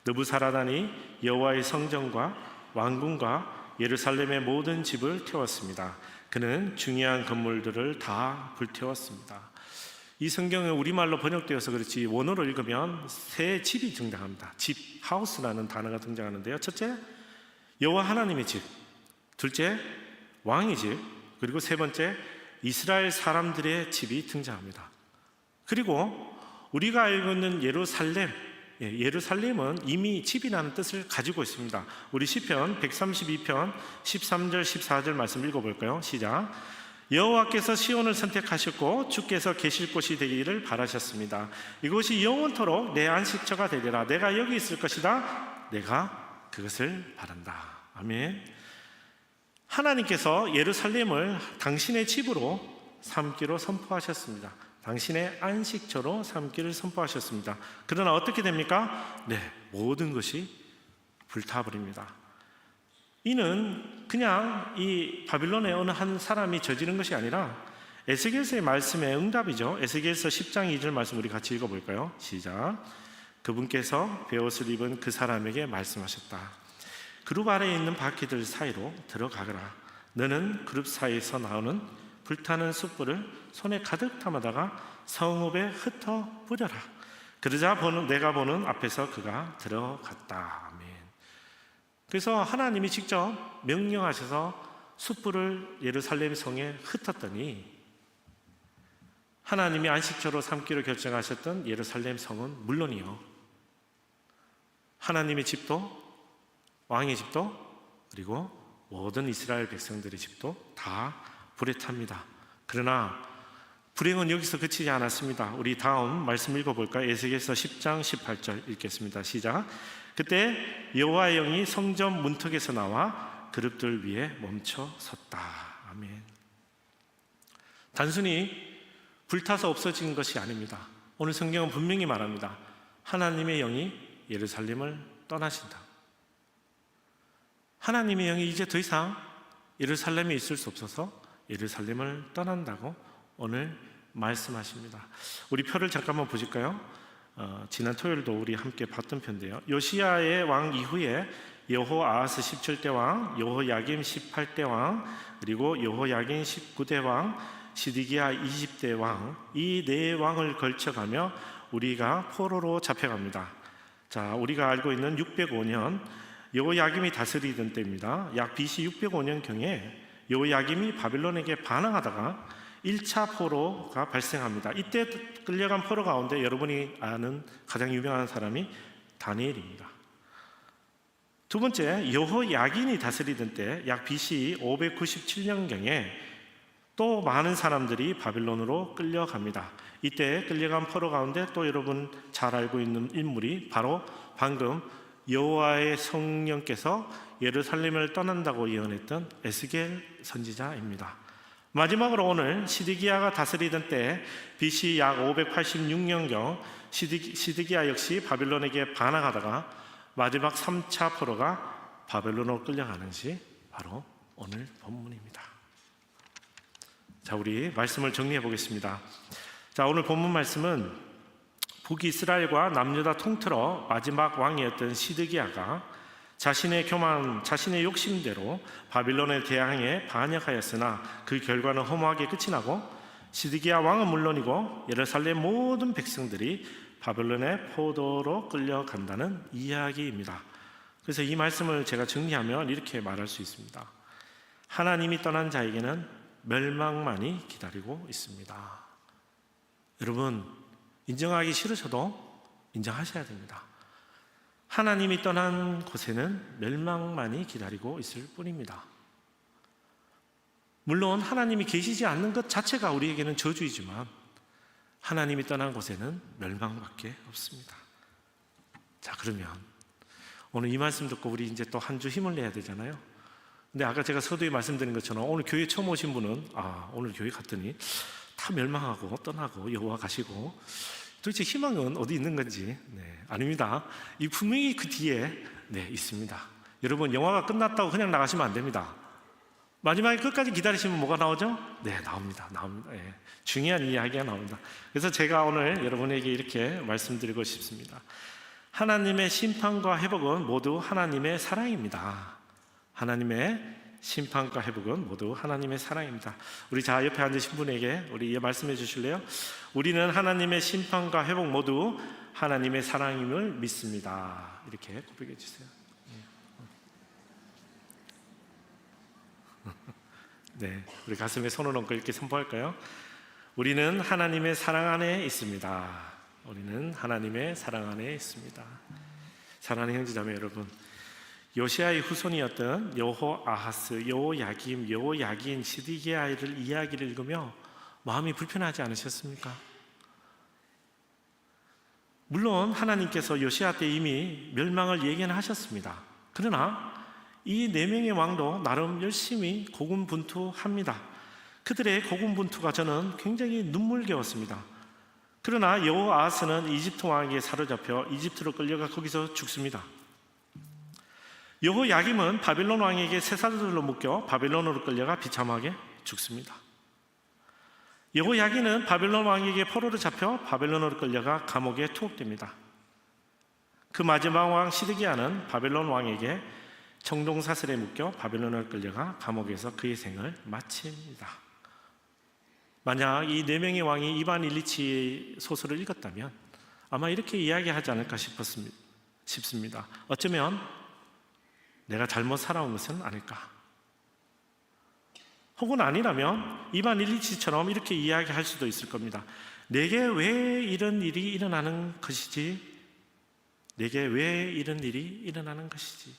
느부사라단이 여호와의 성전과 왕궁과 예루살렘의 모든 집을 태웠습니다. 그는 중요한 건물들을 다 불태웠습니다. 이 성경은 우리말로 번역되어서 그렇지 원어로 읽으면 세 집이 등장합니다. 집, 하우스라는 단어가 등장하는데요. 첫째, 여호와 하나님의 집. 둘째, 왕의 집. 그리고 세 번째, 이스라엘 사람들의 집이 등장합니다. 그리고 우리가 알고 있는 예루살렘, 예루살렘은 이미 집이라는 뜻을 가지고 있습니다. 우리 시편 132편 13절 14절 말씀 읽어볼까요? 시작. 여호와께서 시온을 선택하셨고 주께서 계실 곳이 되기를 바라셨습니다. 이곳이 영원토록 내 안식처가 되리라. 내가 여기 있을 것이다. 내가 그것을 바란다. 아멘. 하나님께서 예루살렘을 당신의 집으로 삼기로 선포하셨습니다. 당신의 안식처로 삼기를 선포하셨습니다. 그러나 어떻게 됩니까? 네, 모든 것이 불타버립니다. 이는 그냥 이 바빌론의 어느 한 사람이 저지른 것이 아니라 에스겔서의 말씀의 응답이죠. 에스겔서 10장 2절 말씀 우리 같이 읽어볼까요? 시작. 그분께서 베옷을 입은 그 사람에게 말씀하셨다. 그룹 아래에 있는 바퀴들 사이로 들어가거라. 너는 그룹 사이에서 나오는 불타는 숯불을 손에 가득 담아다가 성읍에 흩어 뿌려라. 그러자 내가 보는 앞에서 그가 들어갔다. 아멘. 그래서 하나님이 직접 명령하셔서 숯불을 예루살렘 성에 흩었더니 하나님이 안식처로 삼기로 결정하셨던 예루살렘 성은 물론이요, 하나님의 집도, 왕의 집도, 그리고 모든 이스라엘 백성들의 집도 다 불에 탑니다. 그러나 불행은 여기서 그치지 않았습니다. 우리 다음 말씀 읽어볼까요? 에스겔서 10장 18절 읽겠습니다. 시작. 그때 여호와의 영이 성전 문턱에서 나와 그룹들 위에 멈춰 섰다. 아멘. 단순히 불타서 없어진 것이 아닙니다. 오늘 성경은 분명히 말합니다. 하나님의 영이 예루살렘을 떠나신다. 하나님의 영이 이제 더 이상 예루살렘에 있을 수 없어서 예루살렘을 떠난다고 오늘 말씀하십니다. 우리 표를 잠깐만 보실까요? 지난 토요일도 우리 함께 봤던 편인데요. 요시야의 왕 이후에 여호아하스 17대 왕, 여호야김 18대 왕, 그리고 여호야긴 19대 왕, 시드기야 20대 왕, 이 네 왕을 걸쳐가며 우리가 포로로 잡혀갑니다. 자, 우리가 알고 있는 605년 여호야김이 다스리던 때입니다. 약 BC 605년경에 여호야김이 바빌론에게 반항하다가 1차 포로가 발생합니다. 이때 끌려간 포로 가운데 여러분이 아는 가장 유명한 사람이 다니엘입니다. 두 번째, 여호야긴이 다스리던 때 약 BC 597년경에 또 많은 사람들이 바빌론으로 끌려갑니다. 이때 끌려간 포로 가운데 또 여러분 잘 알고 있는 인물이 바로 방금 여호와의 성령께서 예루살렘을 떠난다고 예언했던 에스겔 선지자입니다. 마지막으로 오늘 시드기야가 다스리던 때 BC 약 586년경 시드기야 역시 바빌론에게 반항하다가 마지막 3차 포로가 바벨론으로 끌려가는 것이 바로 오늘 본문입니다. 자, 우리 말씀을 정리해 보겠습니다. 자, 오늘 본문 말씀은 북이스라엘과 남유다 통틀어 마지막 왕이었던 시드기야가 자신의 교만, 자신의 욕심대로 바빌론에 대항해 반역하였으나 그 결과는 허무하게 끝이 나고 시드기야 왕은 물론이고 예루살렘 모든 백성들이 바빌론의 포도로 끌려간다는 이야기입니다. 그래서 이 말씀을 제가 정리하면 이렇게 말할 수 있습니다. 하나님이 떠난 자에게는 멸망만이 기다리고 있습니다. 여러분, 인정하기 싫으셔도 인정하셔야 됩니다. 하나님이 떠난 곳에는 멸망만이 기다리고 있을 뿐입니다. 물론 하나님이 계시지 않는 것 자체가 우리에게는 저주이지만 하나님이 떠난 곳에는 멸망밖에 없습니다. 자, 그러면 오늘 이 말씀 듣고 우리 이제 또 한 주 힘을 내야 되잖아요. 근데 아까 제가 서두에 말씀드린 것처럼 오늘 교회 처음 오신 분은 오늘 교회 갔더니 다 멸망하고 떠나고 여호와 가시고 도대체 희망은 어디 있는 건지. 아닙니다. 이 분명히 그 뒤에 있습니다. 여러분, 영화가 끝났다고 그냥 나가시면 안 됩니다. 마지막에 끝까지 기다리시면 뭐가 나오죠? 나옵니다. 중요한 이야기가 나옵니다. 그래서 제가 오늘 여러분에게 이렇게 말씀드리고 싶습니다. 하나님의 심판과 회복은 모두 하나님의 사랑입니다. 하나님의 심판과 회복은 모두 하나님의 사랑입니다. 우리 자 옆에 앉으신 분에게 우리 말씀해 주실래요? 우리는 하나님의 심판과 회복 모두 하나님의 사랑임을 믿습니다. 이렇게 고백해 주세요. 우리 가슴에 손을 얹고 이렇게 선포할까요? 우리는 하나님의 사랑 안에 있습니다. 우리는 하나님의 사랑 안에 있습니다. 사랑하는 형제자매 여러분, 요시야의 후손이었던 여호아하스, 여호야김, 여호야긴, 시드기야를 이야기를 읽으며 마음이 불편하지 않으셨습니까? 물론 하나님께서 요시야 때 이미 멸망을 예견하셨습니다. 그러나 이 네 명의 왕도 나름 열심히 고군분투합니다. 그들의 고군분투가 저는 굉장히 눈물겨웠습니다. 그러나 여호아하스는 이집트 왕에게 사로잡혀 이집트로 끌려가 거기서 죽습니다. 여호야김은 바벨론 왕에게 쇠사슬로 묶여 바벨론으로 끌려가 비참하게 죽습니다. 여호야김은 바벨론 왕에게 포로로 잡혀 바벨론으로 끌려가 감옥에 투옥됩니다. 그 마지막 왕 시드기야는 바벨론 왕에게 청동사슬에 묶여 바벨론으로 끌려가 감옥에서 그의 생을 마칩니다. 만약 이 네 명의 왕이 이반 일리치의 소설을 읽었다면 아마 이렇게 이야기하지 않을까 싶습니다. 어쩌면 내가 잘못 살아온 것은 아닐까? 혹은 아니라면 이반 일리치처럼 이렇게 이야기할 수도 있을 겁니다. 내게 왜 이런 일이 일어나는 것이지? 내게 왜 이런 일이 일어나는 것이지?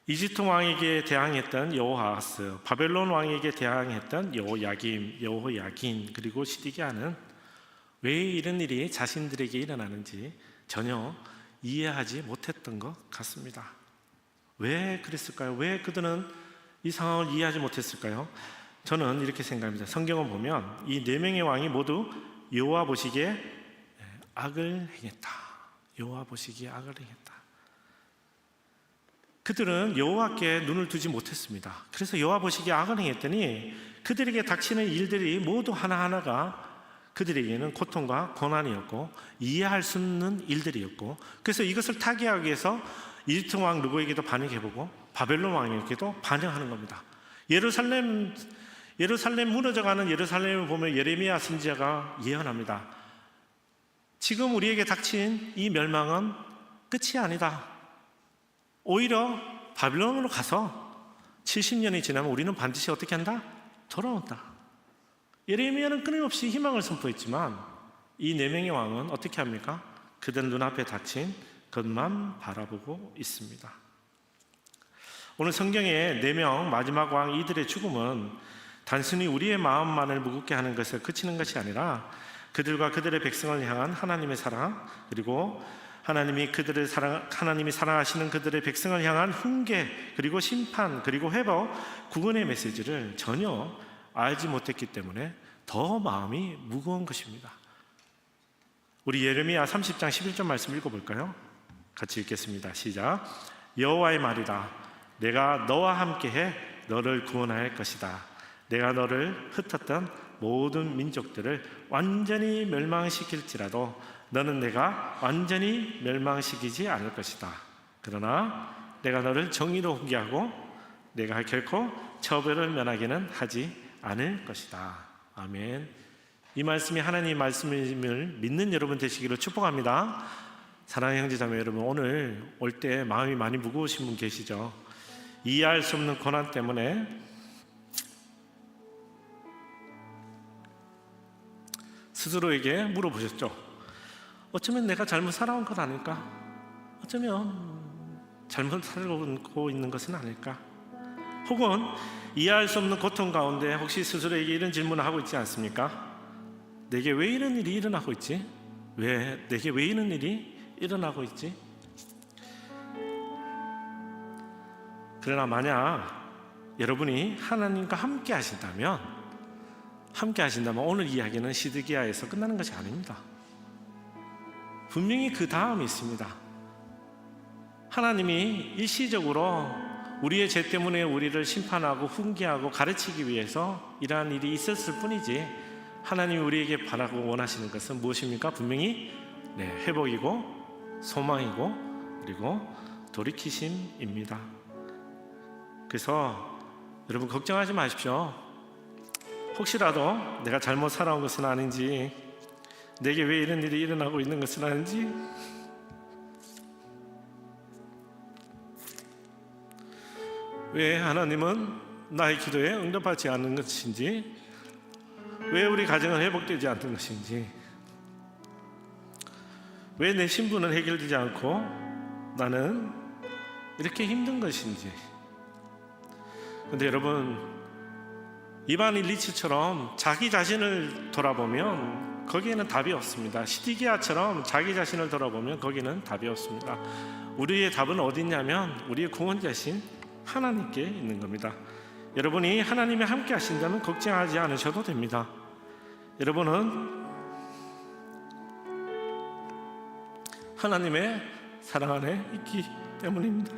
이집트 왕에게 대항했던 여호아하스, 바벨론 왕에게 대항했던 여호야긴, 그리고 시드기야는 왜 이런 일이 자신들에게 일어나는지 전혀 이해하지 못했던 것 같습니다. 왜 그랬을까요? 왜 그들은 이 상황을 이해하지 못했을까요? 저는 이렇게 생각합니다. 성경을 보면 이 네 명의 왕이 모두 여호와 보시기에 악을 행했다. 여호와 보시기에 악을 행했다. 그들은 여호와께 눈을 두지 못했습니다. 그래서 여호와 보시기에 악을 행했더니 그들에게 닥치는 일들이 모두 하나하나가 그들에게는 고통과 고난이었고 이해할 수 없는 일들이었고, 그래서 이것을 타개하기 위해서 이집트 왕 누구에게도 반역해보고 바벨론 왕에게도 반역하는 겁니다. 예루살렘 무너져가는 예루살렘을 보면 예레미야 선지자가 예언합니다. 지금 우리에게 닥친 이 멸망은 끝이 아니다. 오히려 바벨론으로 가서 70년이 지나면 우리는 반드시 어떻게 한다? 돌아온다. 예레미야는 끊임없이 희망을 선포했지만 이 네 명의 왕은 어떻게 합니까? 그들 눈앞에 닥친 것만 바라보고 있습니다. 오늘 성경의 네 명 마지막 왕 이들의 죽음은 단순히 우리의 마음만을 무겁게 하는 것에 그치는 것이 아니라 그들과 그들의 백성을 향한 하나님의 사랑, 그리고 하나님이 사랑하시는 그들의 백성을 향한 훈계, 그리고 심판, 그리고 회복, 구원의 메시지를 전혀 알지 못했기 때문에 더 마음이 무거운 것입니다. 우리 예레미야 30장 11절 말씀 읽어볼까요? 같이 읽겠습니다. 시작. 여호와의 말이다. 내가 너와 함께해 너를 구원할 것이다. 내가 너를 흩었던 모든 민족들을 완전히 멸망시킬지라도 너는 내가 완전히 멸망시키지 않을 것이다. 그러나 내가 너를 정의로 훈계하고 내가 결코 처벌을 면하기는 하지 않을 것이다. 아멘. 이 말씀이 하나님의 말씀임을 믿는 여러분 되시기를 축복합니다. 사랑하는 형제자매 여러분, 오늘 올 때 마음이 많이 무거우신 분 계시죠? 이해할 수 없는 고난 때문에 스스로에게 물어보셨죠? 어쩌면 내가 잘못 살아온 건 아닐까? 어쩌면 잘못 살고 있는 것은 아닐까? 혹은 이해할 수 없는 고통 가운데 혹시 스스로에게 이런 질문을 하고 있지 않습니까? 내게 왜 이런 일이 일어나고 있지? 내게 왜 이런 일이 일어나고 있지? 그러나 만약 여러분이 하나님과 함께 하신다면 오늘 이야기는 시드기야에서 끝나는 것이 아닙니다. 분명히 그 다음이 있습니다. 하나님이 일시적으로 우리의 죄 때문에 우리를 심판하고 훈계하고 가르치기 위해서 이러한 일이 있었을 뿐이지, 하나님이 우리에게 바라고 원하시는 것은 무엇입니까? 분명히 회복이고 소망이고 그리고 돌이키심입니다. 그래서 여러분 걱정하지 마십시오. 혹시라도 내가 잘못 살아온 것은 아닌지, 내게 왜 이런 일이 일어나고 있는 것은 아닌지, 왜 하나님은 나의 기도에 응답하지 않는 것인지, 왜 우리 가정은 회복되지 않는 것인지, 왜 내 신분은 해결되지 않고 나는 이렇게 힘든 것인지. 그런데 여러분, 이반 일리치처럼 자기 자신을 돌아보면 거기에는 답이 없습니다. 시드기야처럼 자기 자신을 돌아보면 거기는 답이 없습니다. 우리의 답은 어디 있냐면 우리의 구원자신 하나님께 있는 겁니다. 여러분이 하나님이 함께 하신다면 걱정하지 않으셔도 됩니다. 여러분은 하나님의 사랑 안에 있기 때문입니다.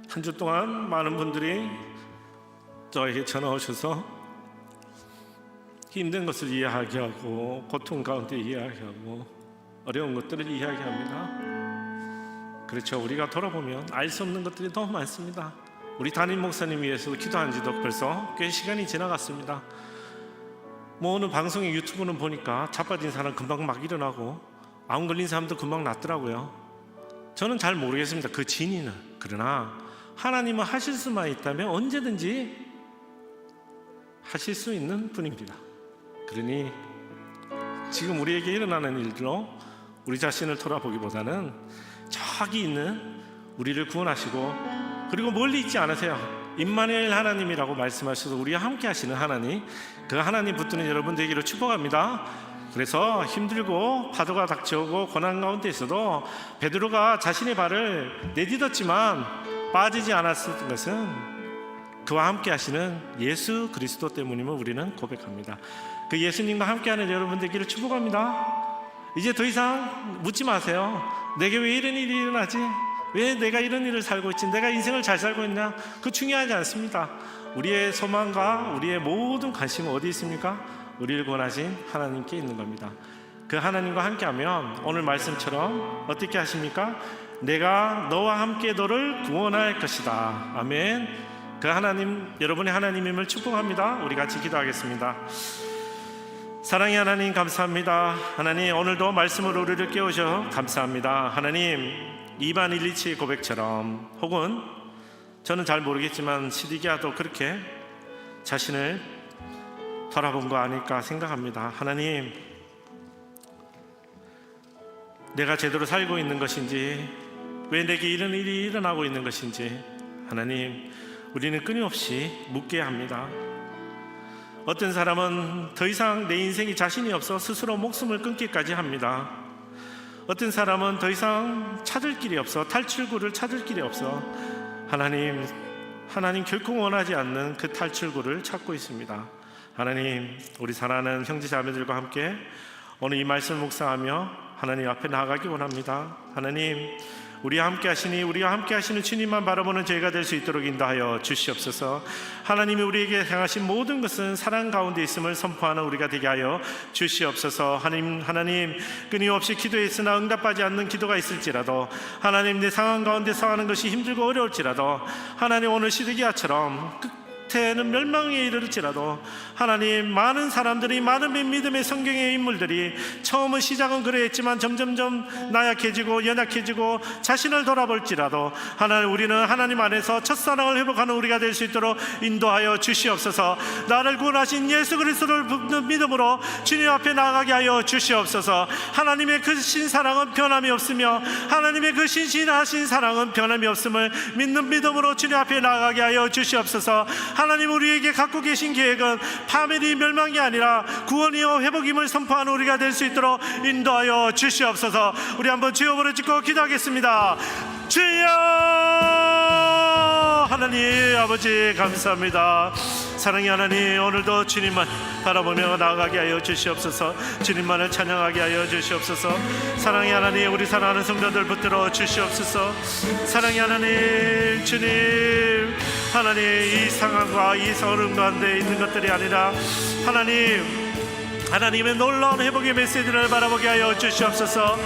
한 주 동안 많은 분들이 저에게 전화 오셔서 힘든 것을 이야기하고 고통 가운데 이야기하고 어려운 것들을 이야기합니다. 그렇죠. 우리가 돌아보면 알 수 없는 것들이 너무 많습니다. 우리 담임 목사님 위해서 기도한 지도 벌써 꽤 시간이 지나갔습니다. 뭐 오늘 방송에 유튜브는 보니까 자빠진 사람 금방 막 일어나고 암 걸린 사람도 금방 낫더라고요. 저는 잘 모르겠습니다, 그 진위는. 그러나 하나님은 하실 수만 있다면 언제든지 하실 수 있는 분입니다. 그러니 지금 우리에게 일어나는 일들로 우리 자신을 돌아보기보다는 저기 있는 우리를 구원하시고 그리고 멀리 있지 않으세요. 임마누엘 하나님이라고 말씀하셔서 우리와 함께 하시는 하나님, 그 하나님 붙드는 여러분 되기를 축복합니다. 그래서 힘들고 파도가 닥쳐오고 고난 가운데 있어도 베드로가 자신의 발을 내딛었지만 빠지지 않았을 것은 그와 함께 하시는 예수 그리스도 때문임을 우리는 고백합니다. 그 예수님과 함께하는 여러분 되기를 축복합니다. 이제 더 이상 묻지 마세요. 내게 왜 이런 일이 일어나지? 왜 내가 이런 일을 살고 있지? 내가 인생을 잘 살고 있냐? 그 중요하지 않습니다. 우리의 소망과 우리의 모든 관심은 어디 있습니까? 우리를 구원하신 하나님께 있는 겁니다. 그 하나님과 함께하면 오늘 말씀처럼 어떻게 하십니까? 내가 너와 함께 너를 구원할 것이다. 아멘. 그 하나님, 여러분의 하나님임을 축복합니다. 우리 같이 기도하겠습니다. 사랑의 하나님, 감사합니다. 하나님, 오늘도 말씀으로 우리를 깨우셔 감사합니다. 하나님, 2반 127 고백처럼, 혹은 저는 잘 모르겠지만 시디기아도 그렇게 자신을 돌아본 거 아닐까 생각합니다. 하나님, 내가 제대로 살고 있는 것인지, 왜 내게 이런 일이 일어나고 있는 것인지 하나님, 우리는 끊임없이 묻게 합니다. 어떤 사람은 더 이상 내 인생이 자신이 없어 스스로 목숨을 끊기까지 합니다. 어떤 사람은 더 이상 찾을 길이 없어, 탈출구를 찾을 길이 없어 하나님 결코 원하지 않는 그 탈출구를 찾고 있습니다. 하나님, 우리 사랑하는 형제자매들과 함께 오늘 이 말씀을 묵상하며 하나님 앞에 나아가기 원합니다. 하나님, 우리와 함께 하시니 우리와 함께 하시는 주님만 바라보는 저희가 될 수 있도록 인도하여 주시옵소서. 하나님이 우리에게 행하신 모든 것은 사랑 가운데 있음을 선포하는 우리가 되게 하여 주시옵소서. 하나님 끊임없이 기도했으나 응답하지 않는 기도가 있을지라도, 하나님 내 상황 가운데 상하는 것이 힘들고 어려울지라도, 하나님 오늘 시드기야처럼 끝에는 멸망에 이르를지라도, 하나님 많은 사람들이, 많은 믿음의 성경의 인물들이 처음은 시작은 그러했지만 점점점 나약해지고 연약해지고 자신을 돌아볼지라도, 하나님 우리는 하나님 안에서 첫사랑을 회복하는 우리가 될 수 있도록 인도하여 주시옵소서. 나를 구원하신 예수 그리스도를 붙는 믿음으로 주님 앞에 나아가게 하여 주시옵소서. 하나님의 그 신사랑은 변함이 없으며 하나님의 그 신실하신 사랑은 변함이 없음을 믿는 믿음으로 주님 앞에 나아가게 하여 주시옵소서. 하나님 우리에게 갖고 계신 계획은 파멸이 멸망이 아니라 구원이요 회복임을 선포하는 우리가 될 수 있도록 인도하여 주시옵소서. 우리 한번 주여 부르짖고 기도하겠습니다. 주여! 하나님 아버지 감사합니다. 사랑의 하나님, 오늘도 주님만 바라보며 나아가게 하여 주시옵소서. 주님만을 찬양하게 하여 주시옵소서. 사랑의 하나님, 우리 사랑하는 성도들 붙들어 주시옵소서. 사랑의 하나님, 주님, 하나님 이 상황과 이 어려움 가운데 있는 것들이 아니라 하나님의 놀라운 회복의 메시지를 바라보게 하여 주시옵소서.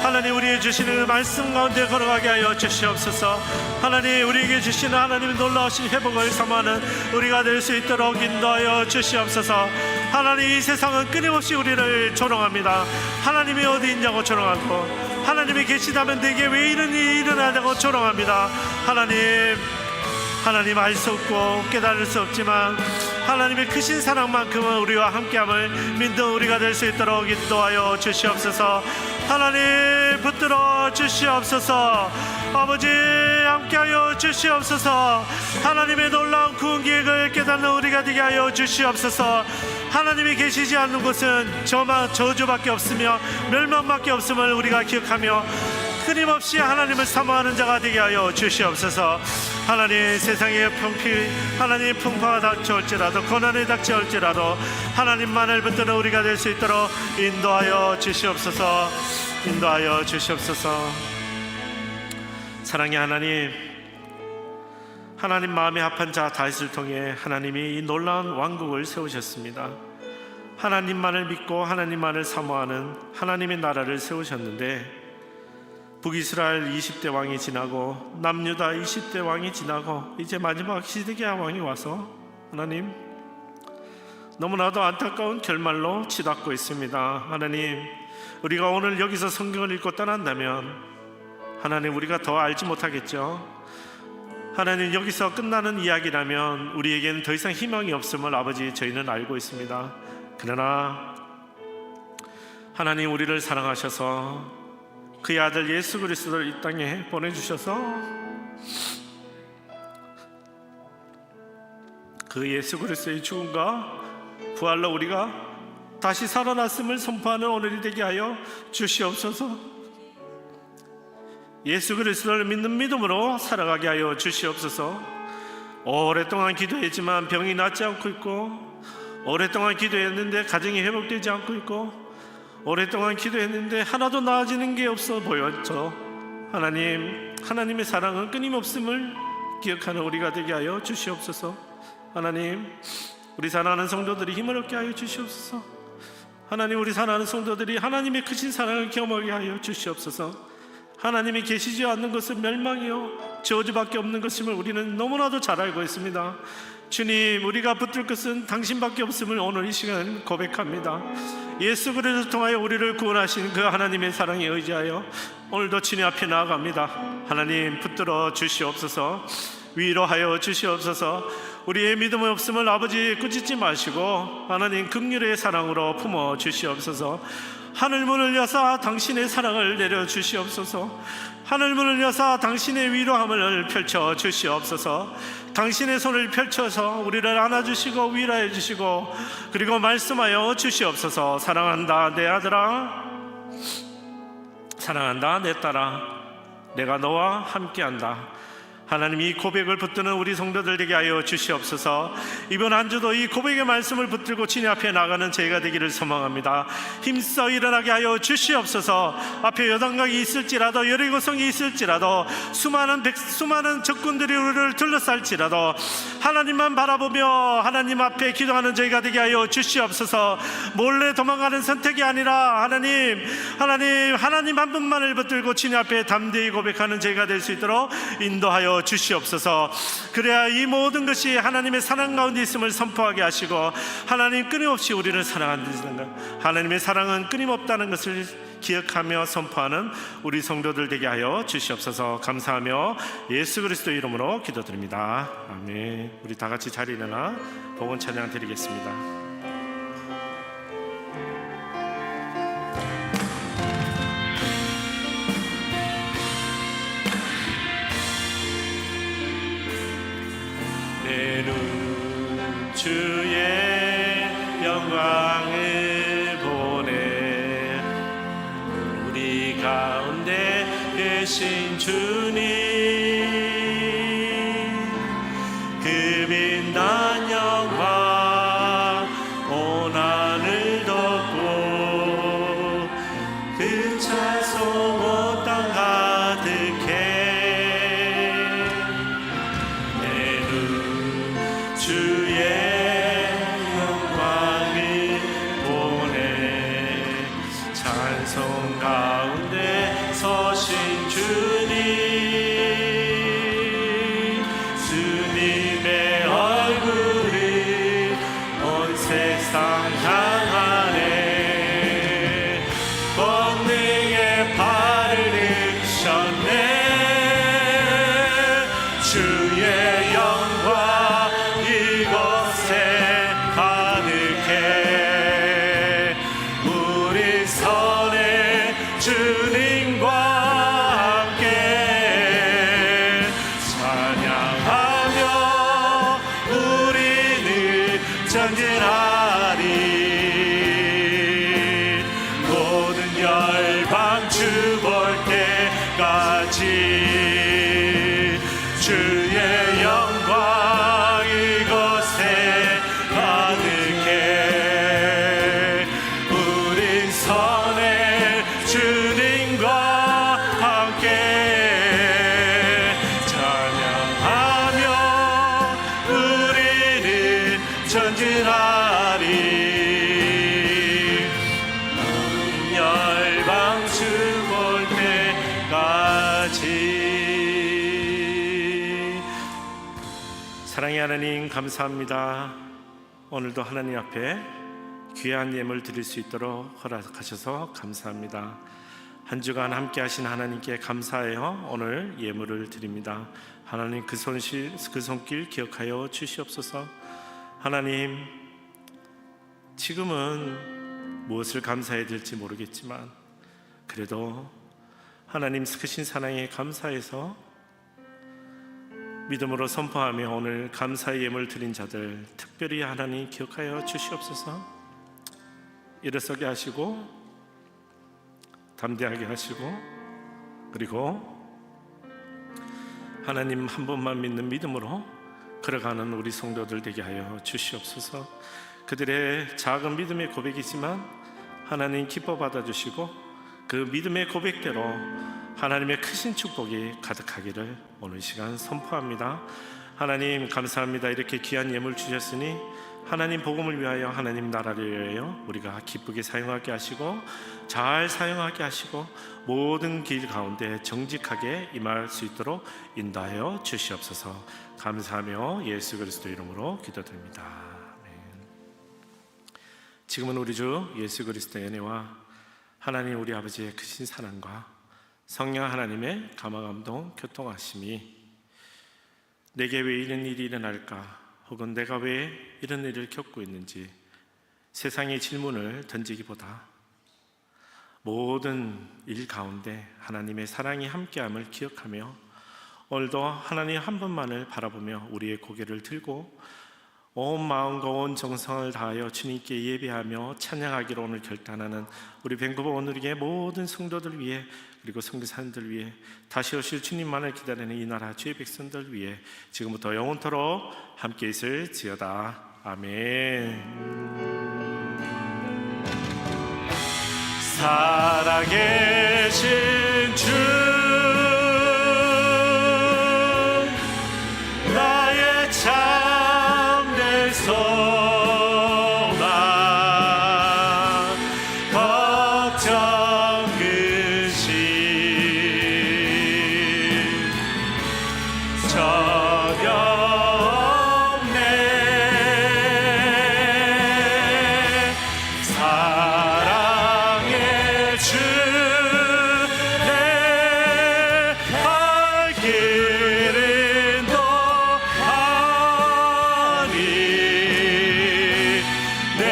하나님 우리에게 주시는 말씀 가운데 걸어가게 하여 주시옵소서. 하나님 우리에게 주시는 하나님의 놀라우신 회복을 사모하는 우리가 될 수 있도록 인도하여 주시옵소서. 하나님 이 세상은 끊임없이 우리를 조롱합니다. 하나님이 어디 있냐고 조롱하고, 하나님이 계시다면 내게 왜 이런 일이 일어나냐고 조롱합니다. 하나님 알 수 없고 깨달을 수 없지만 하나님의 크신 사랑만큼은 우리와 함께함을 믿는 우리가 될 수 있도록 인도하여 주시옵소서. 하나님 붙들어 주시옵소서. 아버지 함께하여 주시옵소서. 하나님의 놀라운 구원 계획을 깨닫는 우리가 되게 하여 주시옵소서. 하나님이 계시지 않는 곳은 저주밖에 없으며 멸망밖에 없음을 우리가 기억하며 끊임없이 하나님을 사모하는 자가 되게 하여 주시옵소서. 하나님, 세상에 하나님 풍파가 닥쳐올지라도 고난이 닥쳐올지라도 하나님만을 붙드는 우리가 될 수 있도록 인도하여 주시옵소서. 인도하여 주시옵소서. 사랑의 하나님, 하나님 마음에 합한 자 다윗을 통해 하나님이 이 놀라운 왕국을 세우셨습니다. 하나님만을 믿고 하나님만을 사모하는 하나님의 나라를 세우셨는데 북이스라엘 20대 왕이 지나고 남유다 20대 왕이 지나고 이제 마지막 시드기야 왕이 와서 하나님, 너무나도 안타까운 결말로 치닫고 있습니다. 하나님, 우리가 오늘 여기서 성경을 읽고 떠난다면 하나님, 우리가 더 알지 못하겠죠. 하나님, 여기서 끝나는 이야기라면 우리에게는 더 이상 희망이 없음을 아버지 저희는 알고 있습니다. 그러나 하나님, 우리를 사랑하셔서 그의 아들 예수 그리스도를 이 땅에 보내주셔서 그 예수 그리스도의 죽음과 부활로 우리가 다시 살아났음을 선포하는 오늘이 되게 하여 주시옵소서. 예수 그리스도를 믿는 믿음으로 살아가게 하여 주시옵소서. 오랫동안 기도했지만 병이 낫지 않고 있고, 오랫동안 기도했는데 가정이 회복되지 않고 있고, 오랫동안 기도했는데 하나도 나아지는 게 없어 보였죠. 하나님, 하나님의 사랑은 끊임없음을 기억하는 우리가 되게 하여 주시옵소서. 하나님, 우리 사랑하는 성도들이 힘을 얻게 하여 주시옵소서. 하나님, 우리 사랑하는 성도들이 하나님의 크신 사랑을 경험하게 하여 주시옵소서. 하나님이 계시지 않는 것은 멸망이요 저주밖에 없는 것임을 우리는 너무나도 잘 알고 있습니다. 주님, 우리가 붙들 것은 당신밖에 없음을 오늘 이 시간 고백합니다. 예수 그리스도를 통하여 우리를 구원하신 그 하나님의 사랑에 의지하여 오늘도 주님 앞에 나아갑니다. 하나님, 붙들어 주시옵소서. 위로하여 주시옵소서. 우리의 믿음의 없음을 아버지 꾸짖지 마시고 하나님 긍휼의 사랑으로 품어 주시옵소서. 하늘문을 여사 당신의 사랑을 내려 주시옵소서. 하늘문을 여사 당신의 위로함을 펼쳐 주시옵소서. 당신의 손을 펼쳐서 우리를 안아주시고 위로해 주시고 그리고 말씀하여 주시옵소서. 사랑한다 내 아들아, 사랑한다 내 딸아, 내가 너와 함께한다. 하나님, 이 고백을 붙드는 우리 성도들 되게 하여 주시옵소서. 이번 한 주도 이 고백의 말씀을 붙들고 주님 앞에 나가는 저희가 되기를 소망합니다. 힘써 일어나게 하여 주시옵소서. 앞에 요단강이 있을지라도 여리고성이 있을지라도 수많은 적군들이 우리를 둘러쌀지라도 하나님만 바라보며 하나님 앞에 기도하는 저희가 되게 하여 주시옵소서. 몰래 도망가는 선택이 아니라 하나님 한 분만을 붙들고 주님 앞에 담대히 고백하는 저희가 될 수 있도록 인도하여 주시옵소서. 그래야 이 모든 것이 하나님의 사랑 가운데 있음을 선포하게 하시고 하나님 끊임없이 우리를 사랑한다는 것, 하나님의 사랑은 끊임없다는 것을 기억하며 선포하는 우리 성도들 되게 하여 주시옵소서. 감사하며 예수 그리스도 이름으로 기도드립니다. 아멘. 우리 다 같이 자리에 일어나 복원 찬양 드리겠습니다. 내 눈 주의 영광을 보내 우리 가운데 계신 주님 그 빛난 영광 온 하늘 덮고 그 찬송 온 땅 가득해 주의 영광을 보내 찬송 가운데 서신 주님의 얼굴을 온 세상 향하네 권능의 발을 드셨네 주의 영광 이곳에 가득해 우리 선에 주님과 함께 찬양하며 우리는 전진하리 모든 열방 주 볼 때가 간절하리 열방 주볼 때까지. 사랑의 하나님, 감사합니다. 오늘도 하나님 앞에 귀한 예물 드릴 수 있도록 허락하셔서 감사합니다. 한 주간 함께 하신 하나님께 감사해요. 오늘 예물을 드립니다. 하나님, 그 손길 기억하여 주시옵소서. 하나님, 지금은 무엇을 감사해야 될지 모르겠지만 그래도 하나님 크신 사랑에 감사해서 믿음으로 선포하며 오늘 감사의 예물 드린 자들 특별히 하나님 기억하여 주시옵소서. 일어서게 하시고 담대하게 하시고, 그리고 하나님 한 분만 믿는 믿음으로 걸어가는 우리 성도들 되게 하여 주시옵소서. 그들의 작은 믿음의 고백이지만 하나님 기뻐 받아주시고 그 믿음의 고백대로 하나님의 크신 축복이 가득하기를 오늘 시간 선포합니다. 하나님 감사합니다. 이렇게 귀한 예물 주셨으니 하나님 복음을 위하여, 하나님 나라를 위하여 우리가 기쁘게 사용하게 하시고 잘 사용하게 하시고 모든 길 가운데 정직하게 임할 수 있도록 인도하여 주시옵소서. 감사하며 예수 그리스도 이름으로 기도드립니다. 아멘. 지금은 우리 주 예수 그리스도의 은혜와 하나님 우리 아버지의 크신 사랑과 성령 하나님의 감화감동 교통하심이 내게 왜 이런 일이 일어날까, 혹은 내가 왜 이런 일을 겪고 있는지 세상의 질문을 던지기보다 모든 일 가운데 하나님의 사랑이 함께함을 기억하며 오늘도 하나님 한 분만을 바라보며 우리의 고개를 들고 온 마음과 온 정성을 다하여 주님께 예배하며 찬양하기로 오늘 결단하는 우리 밴쿠버 온누리교회 모든 성도들 위해, 그리고 선교사님들 위해, 다시 오실 주님만을 기다리는 이 나라 주의 백성들 위해 지금부터 영원토록 함께 있을지어다. 아멘. 살아계신 주 나의 참된 소망, 걱정 근심 전혀 없네. 사랑의 주 내 갈 길은 너하니 내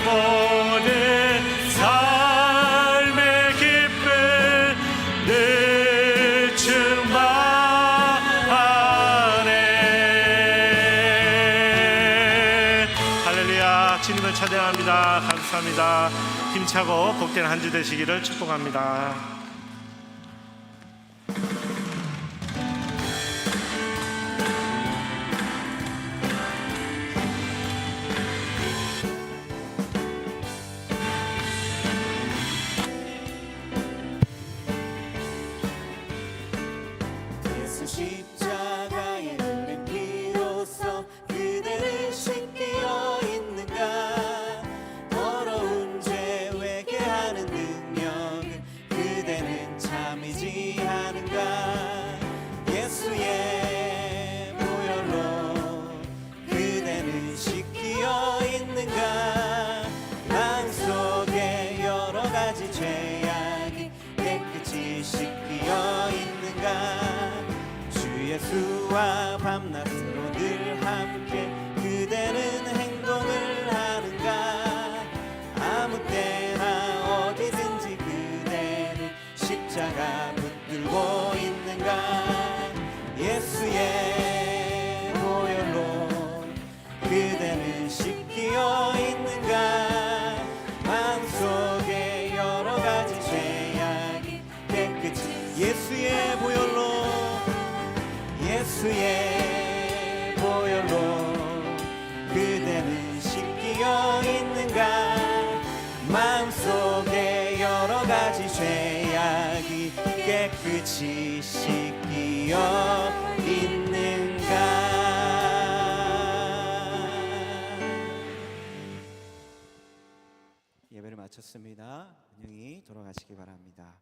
모든 삶의 기쁨 늘 충만하네. 할렐루야. 주님을 찬양합니다. 감사합니다. 힘차고 복된 한 주 되시기를 축복합니다. 예수 십자가의 흘린 피로써 그대를 씻기어 있는가. 더러운 죄 회개하는 능력을 그대는 참이지 않은가. 예수의 보혈로 그대는 씻기어 있는가. 마음속에 여러 가지 죄악이 깨끗이 씻기어 있는가. 주 예수와 밤낮으로 늘 함께 그대는 행동을 하는가. 아무 때나 어디든지 그대는 십자가 붙들고 있는가. 예수의 보혈로 그대는 씻기어 있는가. 마음속에 여러 가지 죄악이 깨끗이 예수의 보혈로, 예수의 보혈로 그대는 씻기어 있는가. 마음속에 여러 가지 죄악이 깨끗이 씻기어 있는가. 마쳤습니다. 안녕히 돌아가시기 바랍니다.